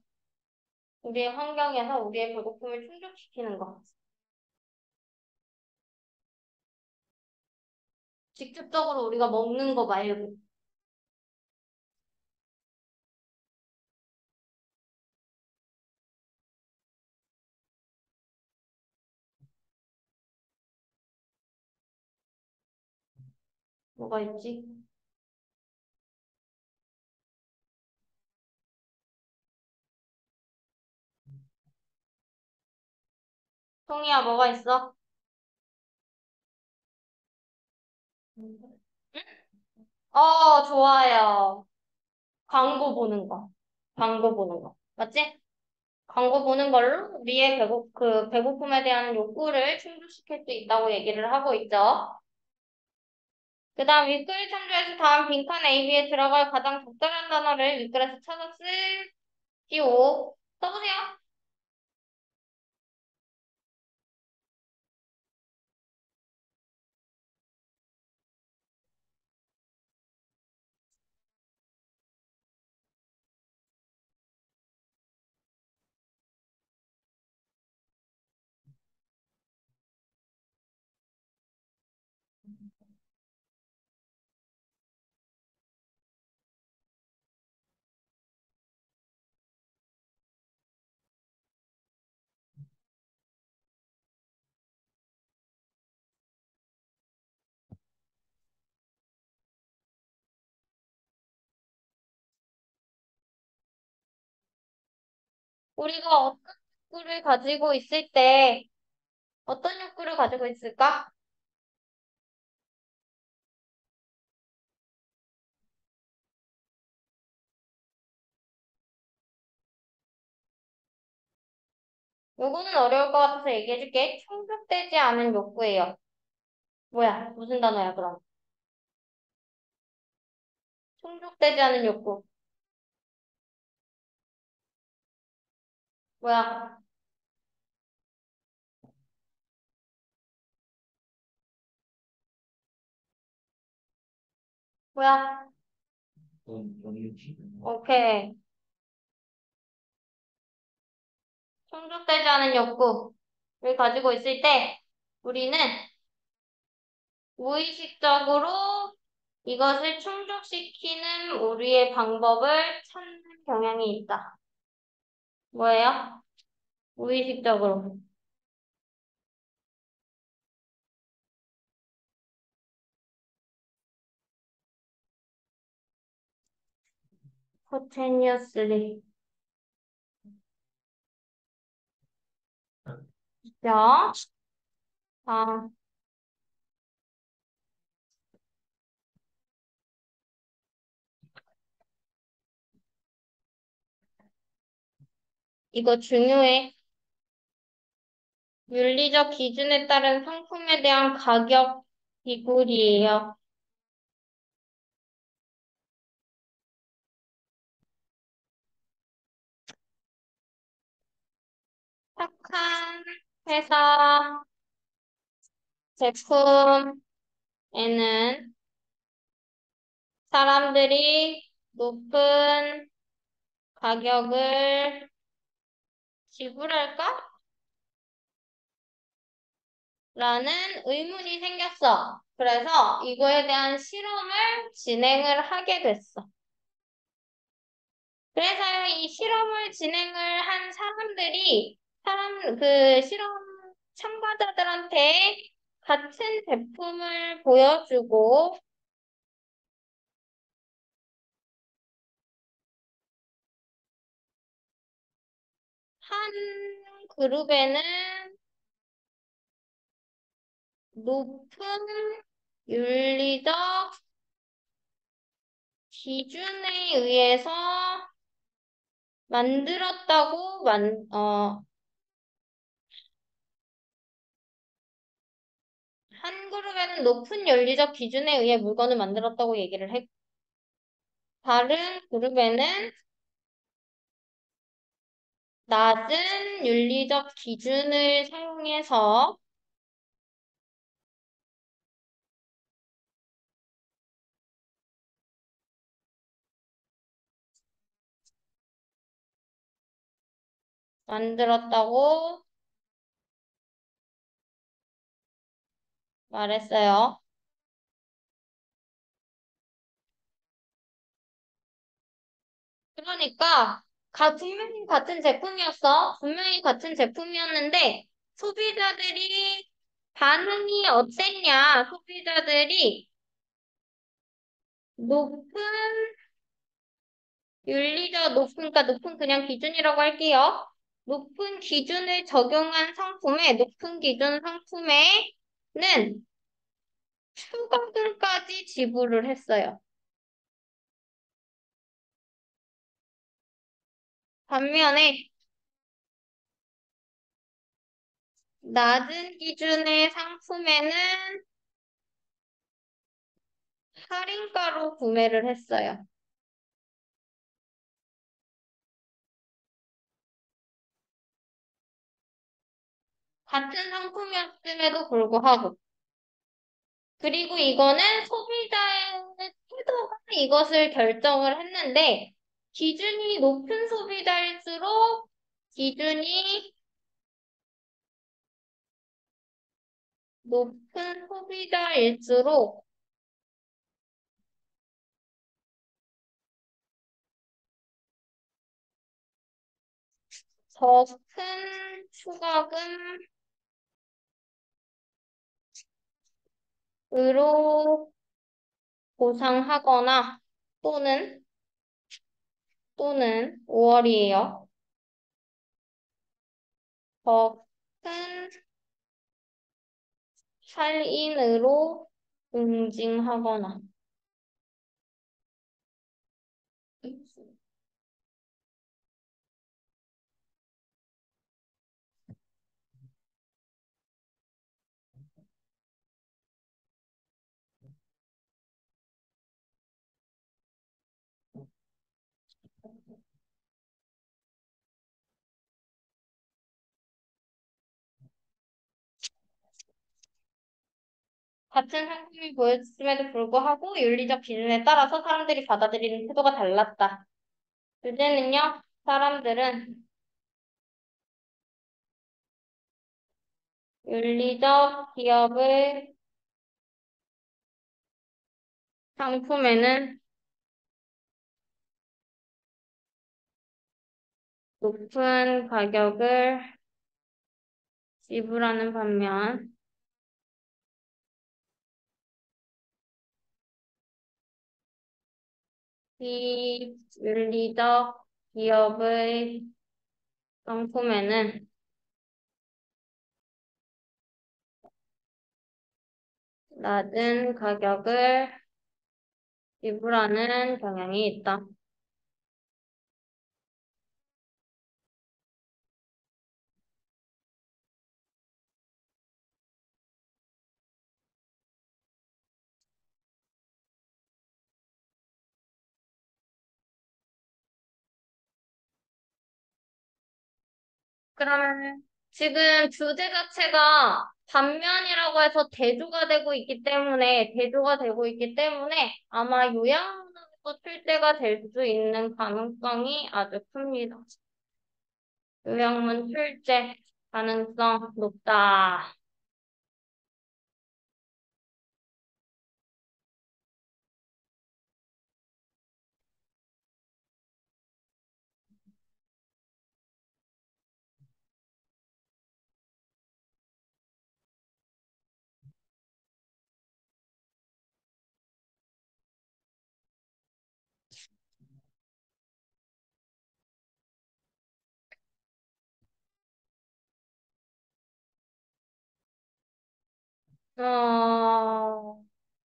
우리의 환경에서 우리의 배고픔을 충족시키는 거. 직접적으로 우리가 먹는 거 말고. 뭐가 있지? 송이야, 뭐가 있어? 응? 좋아요. 광고 보는 거. 광고 보는 거. 맞지? 광고 보는 걸로 우리의 배고픔에 대한 욕구를 충족시킬 수 있다고 얘기를 하고 있죠. 그 다음 윗글을 참조해서 다음 빈칸 A, B에 들어갈 가장 적절한 단어를 윗글에서 찾아 쓰시오. 써보세요. 우리가 어떤 욕구를 가지고 있을 때 어떤 욕구를 가지고 있을까? 요거는 어려울 것 같아서 얘기해줄게. 충족되지 않은 욕구예요. 뭐야? 무슨 단어야, 그럼? 충족되지 않은 욕구. 뭐야? 뭐야? 원유지? 오케이. 충족되지 않은 욕구를 가지고 있을 때 우리는 무의식적으로 이것을 충족시키는 우리의 방법을 찾는 경향이 있다. 뭐예요? 무의식적으로. spontaneously. 자, 아, 이거 중요해. 윤리적 기준에 따른 상품에 대한 가격 비굴이에요. 착한 회사 제품에는 사람들이 높은 가격을 지불할까? 라는 의문이 생겼어. 그래서 이거에 대한 실험을 진행을 하게 됐어. 그래서 이 실험을 진행을 한 사람들이 그 실험 참가자들한테 같은 제품을 보여주고 한 그룹에는 높은 윤리적 기준에 의해서 만들었다고 한 그룹에는 높은 윤리적 기준에 의해 물건을 만들었다고 얘기를 했고 다른 그룹에는 낮은 윤리적 기준을 사용해서 만들었다고 말했어요. 그러니까 분명히 같은 제품이었어. 분명히 같은 제품이었는데 소비자들이 반응이 어땠냐? 소비자들이 높은 그러니까 높은 그냥 기준이라고 할게요. 높은 기준을 적용한 상품에 높은 기준 상품에는 추가금까지 지불을 했어요. 반면에 낮은 기준의 상품에는 할인가로 구매를 했어요. 같은 상품이었음에도 불구하고. 그리고 이거는 소비자의 태도가 이것을 결정을 했는데, 기준이 높은 소비자일수록 기준이 높은 소비자일수록 더 큰 추가금으로 보상하거나 또는 5월이에요. 더 큰 할인으로 응징하거나. 같은 상품이 보였음에도 불구하고 윤리적 기준에 따라서 사람들이 받아들이는 태도가 달랐다. 주제는요, 사람들은 윤리적 기업의 상품에는 높은 가격을 지불하는 반면 비윤리적 기업의 상품에는 낮은 가격을 지불하는 경향이 있다. 그러면 지금 주제 자체가 반면이라고 해서 대조가 되고 있기 때문에 아마 요양문학에서 출제가 될 수 있는 가능성이 아주 큽니다. 요양문 출제 가능성 높다.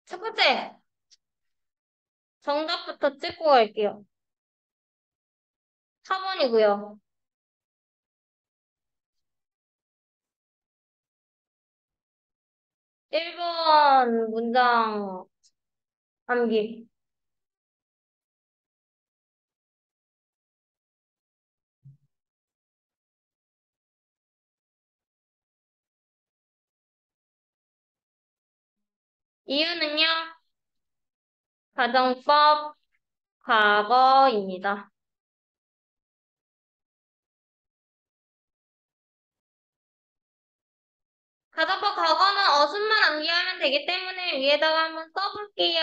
첫 번째, 정답부터 찍고 갈게요. 4번이고요. 1번 문장 암기. 이유는요, 가정법 과거입니다. 가정법 과거는 어순만 암기하면 되기 때문에 위에다가 한번 써볼게요.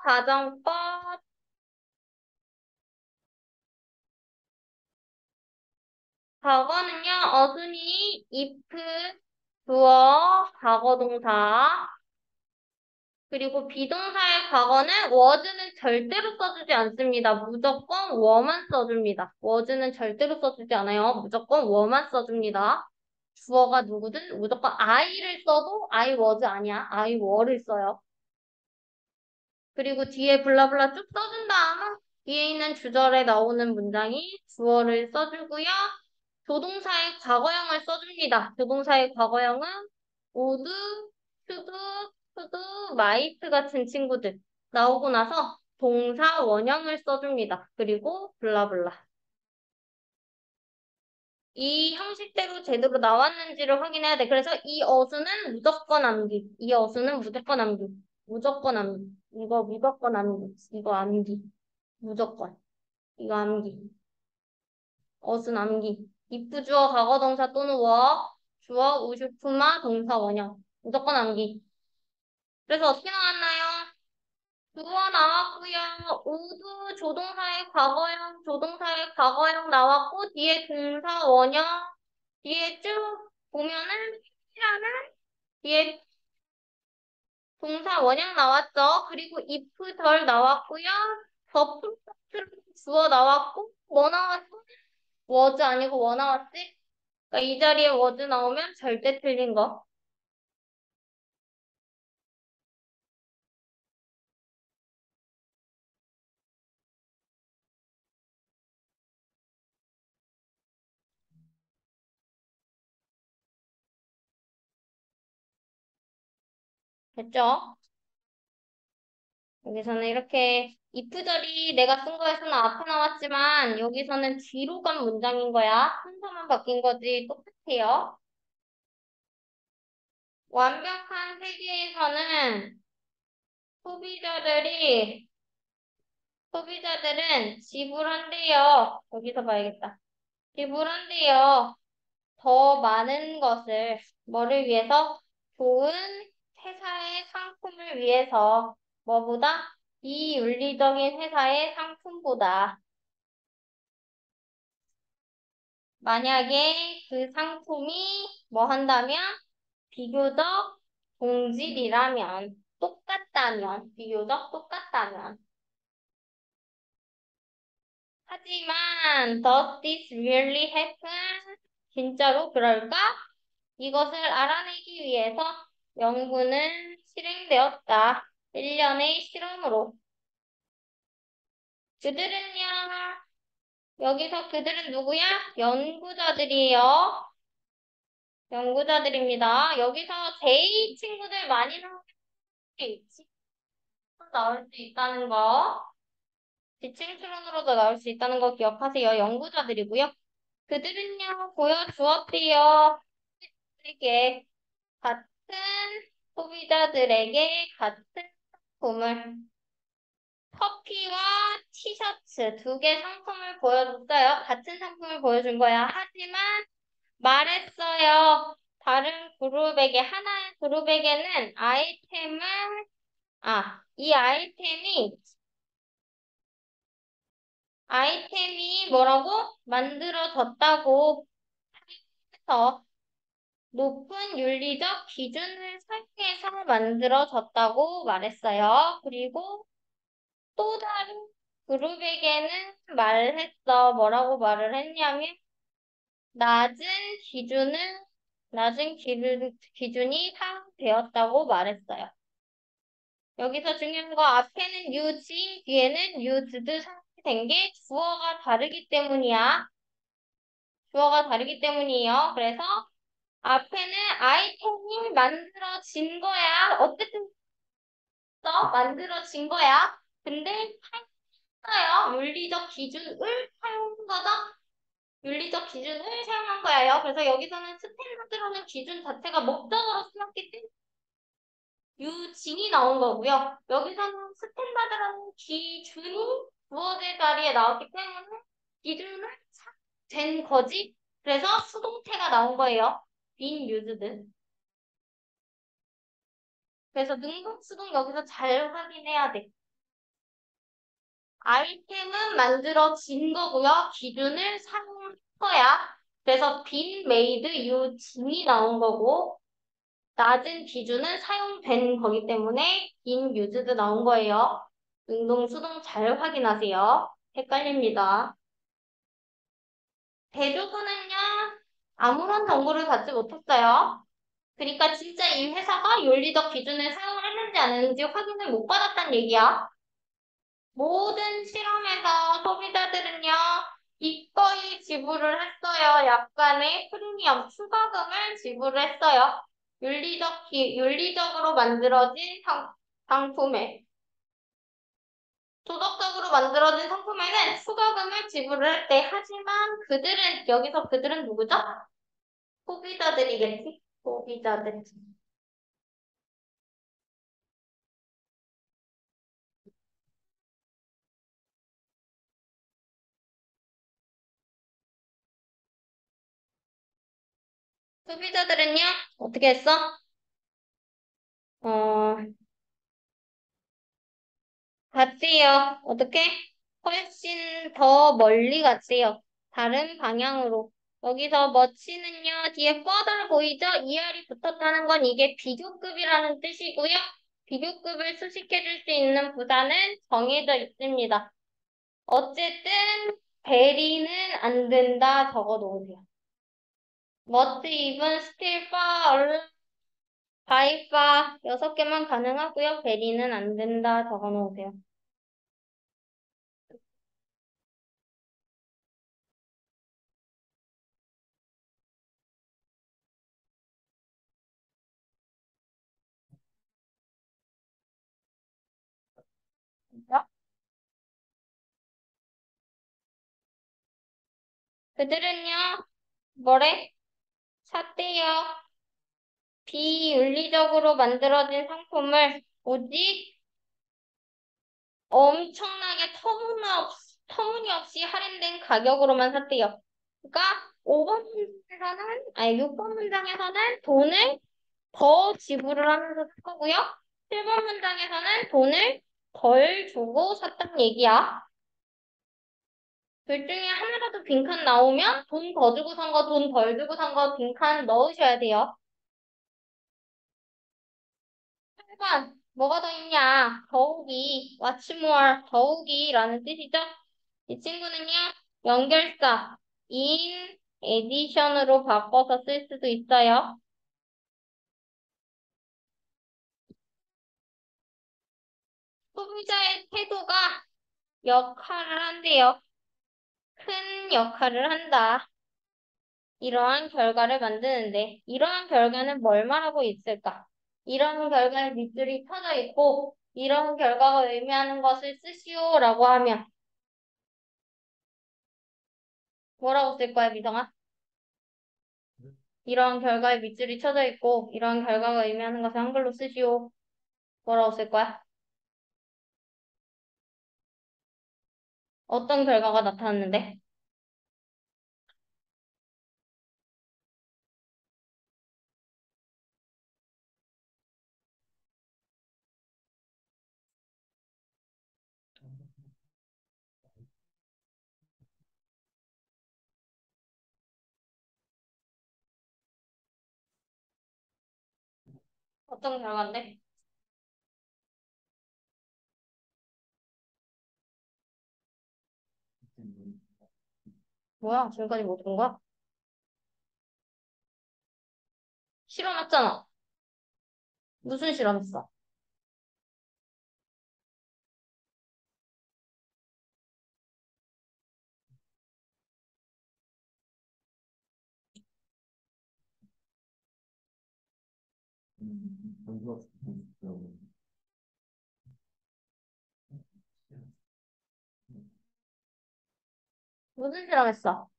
가정법 과거는요, 어순이 if, 주어, 과거동사, 그리고 비동사의 과거는 was는 절대로 써주지 않습니다. 무조건 were만 써줍니다. was는 절대로 써주지 않아요. 무조건 were만 써줍니다. 주어가 누구든 무조건 I를 써도 I was 아니야. I were를 써요. 그리고 뒤에 블라블라 쭉 써준 다음은 뒤에 있는 주절에 나오는 문장이 주어를 써주고요. 조동사의 과거형을 써줍니다. 조동사의 과거형은 would, should, could, might 같은 친구들 나오고 나서 동사 원형을 써줍니다. 그리고 블라블라. 이 형식대로 제대로 나왔는지를 확인해야 돼. 그래서 이 어수는 무조건 암기. 이 어수는 무조건 암기. 무조건 암기. 이거 무조건 암기. 이거 암기. 무조건. 이거 암기. 어순 암기. if 주어 과거 동사 또는 주어 우슈프마 동사 원형. 무조건 암기. 그래서 어떻게 나왔나요? 주어 나왔고요. 우드 조동사의 과거형 나왔고, 뒤에 동사 원형, 뒤에 쭉 보면은, 라는 뒤에 동사 원형 나왔죠. 그리고 if 덜 나왔고요. 더 주어 나왔고, 뭐 나왔어? was 아니고 뭐 나왔지? 그러니까 이 자리에 was 나오면 절대 틀린 거. 됐죠? 여기서는 이렇게 if 절이 내가 쓴 거에서는 앞에 나왔지만 여기서는 뒤로 간 문장인 거야. 순서만 바뀐 거지 똑같아요. 완벽한 세계에서는 소비자들이 소비자들은 지불한대요. 여기서 봐야겠다. 지불한대요. 더 많은 것을 뭐를 위해서? 좋은 회사의 상품을 위해서 뭐보다? 비윤리적인 회사의 상품보다. 만약에 그 상품이 뭐 한다면? 비교적 동질이라면, 똑같다면, 비교적 똑같다면. 하지만, does this really happen? 진짜로 그럴까? 이것을 알아내기 위해서 연구는 실행되었다. 1년의 실험으로. 그들은요, 여기서 그들은 누구야? 연구자들이에요. 연구자들입니다. 여기서 제이 친구들 많이 나오는 게 있지. 나올 수 있다는 거. 지칭 추론으로도 나올 수 있다는 거 기억하세요. 연구자들이고요. 그들은요, 보여주었대요. 에게 같은 소비자들에게 같은 상품을 커피와 티셔츠 두 개 상품을 보여줬어요. 같은 상품을 보여준 거야. 하지만 말했어요. 다른 그룹에게 하나의 그룹에게는 이 아이템이 뭐라고 만들어졌다고 해서 높은 윤리적 기준을 설계해서 만들어졌다고 말했어요. 그리고 또 다른 그룹에게는 말했어. 뭐라고 말을 했냐면 낮은 기준은 기준이 사용되었다고 말했어요. 여기서 중요한 거 앞에는 used, 뒤에는 used 사용된 게 주어가 다르기 때문이야. 주어가 다르기 때문이에요. 그래서 앞에는 아이템이 만들어진 거야. 어쨌든 만들어진 거야. 근데 했어요. 윤리적 기준을 사용한 거죠. 윤리적 기준을 사용한 거예요. 그래서 여기서는 스탠다드라는 기준 자체가 목적어로 쓰였기 때문에 유징이 나온 거고요. 여기서는 스탠다드라는 기준이 주어질 자리에 나왔기 때문에 기준을 된 거지. 그래서 수동태가 나온 거예요. being used. 그래서 능동, 수동 여기서 잘 확인해야 돼. 아이템은 만들어진 거고요. 기준을 사용한 거야. 그래서 been made using이 나온 거고 낮은 기준은 사용된 거기 때문에 been used 나온 거예요. 능동, 수동 잘 확인하세요. 헷갈립니다. 대조군은요, 아무런 정보를 받지 못했어요. 그러니까 진짜 이 회사가 윤리적 기준을 사용을 했는지 안 했는지 확인을 못 받았다는 얘기야. 모든 실험에서 소비자들은요, 기꺼이 지불을 했어요. 약간의 프리미엄 추가금을 지불했어요. 윤리적으로 만들어진 상품에. 도덕적으로 만들어진 상품에는 추가금을 지불을 했대. 하지만 여기서 그들은 누구죠? 소비자들이겠지? 소비자들. 소비자들은요, 어떻게 했어? 어, 갔대요. 어떻게? 훨씬 더 멀리 갔대요. 다른 방향으로. 여기서 머치는요, 뒤에 further 보이죠? ER이 붙었다는 건 이게 비교급이라는 뜻이고요. 비교급을 수식해줄 수 있는 부사는 정해져 있습니다. 어쨌든, 베리는 안 된다 적어 놓으세요. But even, still, far, by far 6개만 가능하고요. 베리는 안 된다 적어 놓으세요. 그들은요, 뭐래? 샀대요. 비윤리적으로 만들어진 상품을 오직 엄청나게 터무니없이 할인된 가격으로만 샀대요. 그러니까 5번 문장에서는, 아니 6번 문장에서는 돈을 더 지불을 하면서 살 거고요. 7번 문장에서는 돈을 덜 주고 샀다는 얘기야. 둘 중에 하나라도 빈칸 나오면 돈 더 주고 산 거, 돈 덜 주고 산 거 빈칸 넣으셔야 돼요. 8번, 뭐가 더 있냐? 더욱이, what's more, 더욱이라는 뜻이죠? 이 친구는요, 연결사, in addition으로 바꿔서 쓸 수도 있어요. 소비자의 태도가 역할을 한대요. 큰 역할을 한다. 이러한 결과를 만드는데, 이러한 결과는 뭘 말하고 있을까? 이러한 결과의 밑줄이 쳐져 있고, 이러한 결과가 의미하는 것을 쓰시오라고 하면, 뭐라고 쓸 거야, 미성아? 이러한 결과에 밑줄이 쳐져 있고 이러한 결과가 의미하는 것을 한글로 쓰시오. 뭐라고 쓸 거야? 어떤 결과가 나타났는데? 어떤 결과인데? 뭐야? 지금까지 못 본 거야? 실험했잖아. 무슨 실험했어? 무슨 실험했어?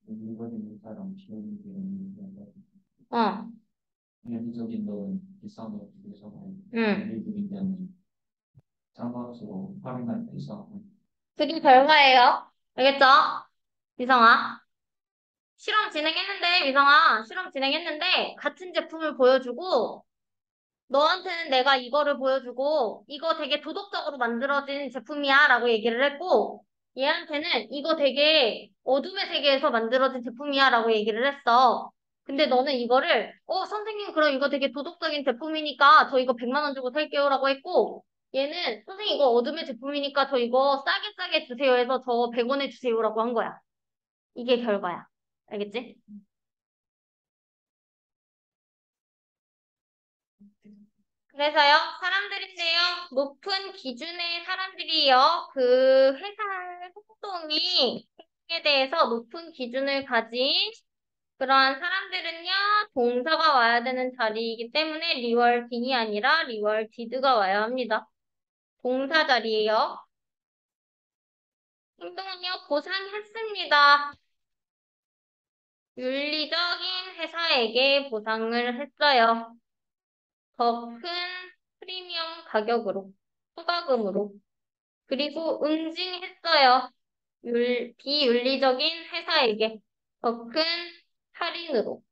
물건인 사람 키우는 게 있는 어, 인위적인 건 비싼 거 비싸서 응. 인위적인 데는 장학으로 활용할 수 있어. 그게 결과예요. 알겠죠? 미성아. 실험 진행했는데, 미성아. 실험 진행했는데, 같은 제품을 보여주고, 너한테는 내가 이거를 보여주고 이거 되게 도덕적으로 만들어진 제품이야 라고 얘기를 했고 얘한테는 이거 되게 어둠의 세계에서 만들어진 제품이야 라고 얘기를 했어. 근데 너는 이거를 선생님 그럼 이거 되게 도덕적인 제품이니까 저 이거 100만 원 주고 살게요 라고 했고 얘는 선생님 이거 어둠의 제품이니까 저 이거 싸게 싸게 주세요 해서 저 100원에 주세요 라고 한 거야. 이게 결과야. 알겠지? 그래서요, 사람들인데요, 높은 기준의 사람들이요, 그 회사의 행동에 대해서 높은 기준을 가진 그러한 사람들은요, 동사가 와야 되는 자리이기 때문에 리월딩이 아니라 리월디드가 와야 합니다. 동사 자리예요. 행동은요, 보상했습니다. 윤리적인 회사에게 보상을 했어요. 더 큰 프리미엄 가격으로, 추가금으로. 그리고 응징했어요. 비윤리적인 회사에게 더 큰 할인으로.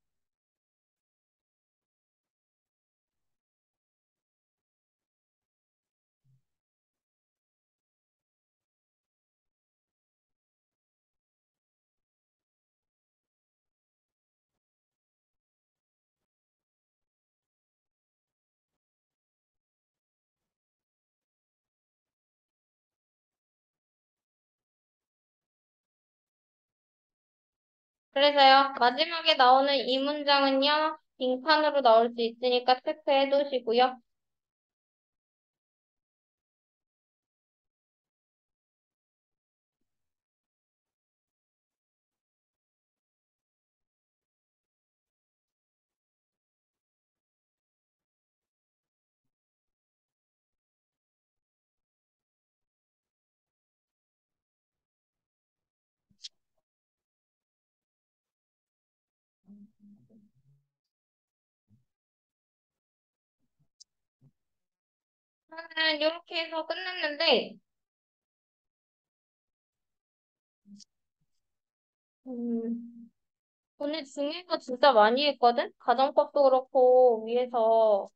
그래서요, 마지막에 나오는 이 문장은요, 빙판으로 나올 수 있으니까 체크해 두시고요. 저는 이렇게 해서 끝냈는데, 음, 오늘 중요한 거 진짜 많이 했거든? 가정법도 그렇고, 위에서.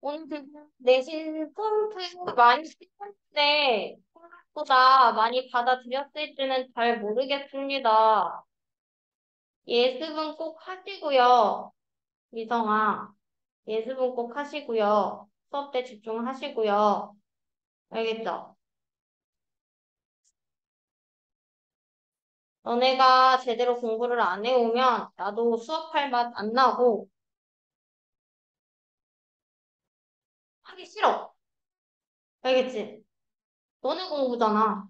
오늘 내신 수업을 많이 시켰는데, 생각보다 많이 받아들였을지는 잘 모르겠습니다. 예습은 꼭 하시고요. 미성아, 예습은 꼭 하시고요. 수업 때 집중하시고요. 알겠죠? 너네가 제대로 공부를 안 해오면 나도 수업할 맛 안 나고 하기 싫어. 알겠지? 너네 공부잖아.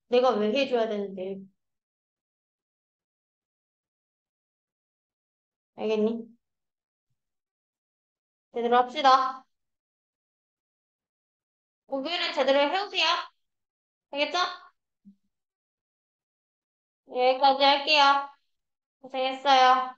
내가 왜 해줘야 되는데. 알겠니? 제대로 합시다. 목요일엔 제대로 해오세요. 알겠죠? 여기까지 할게요. 고생했어요.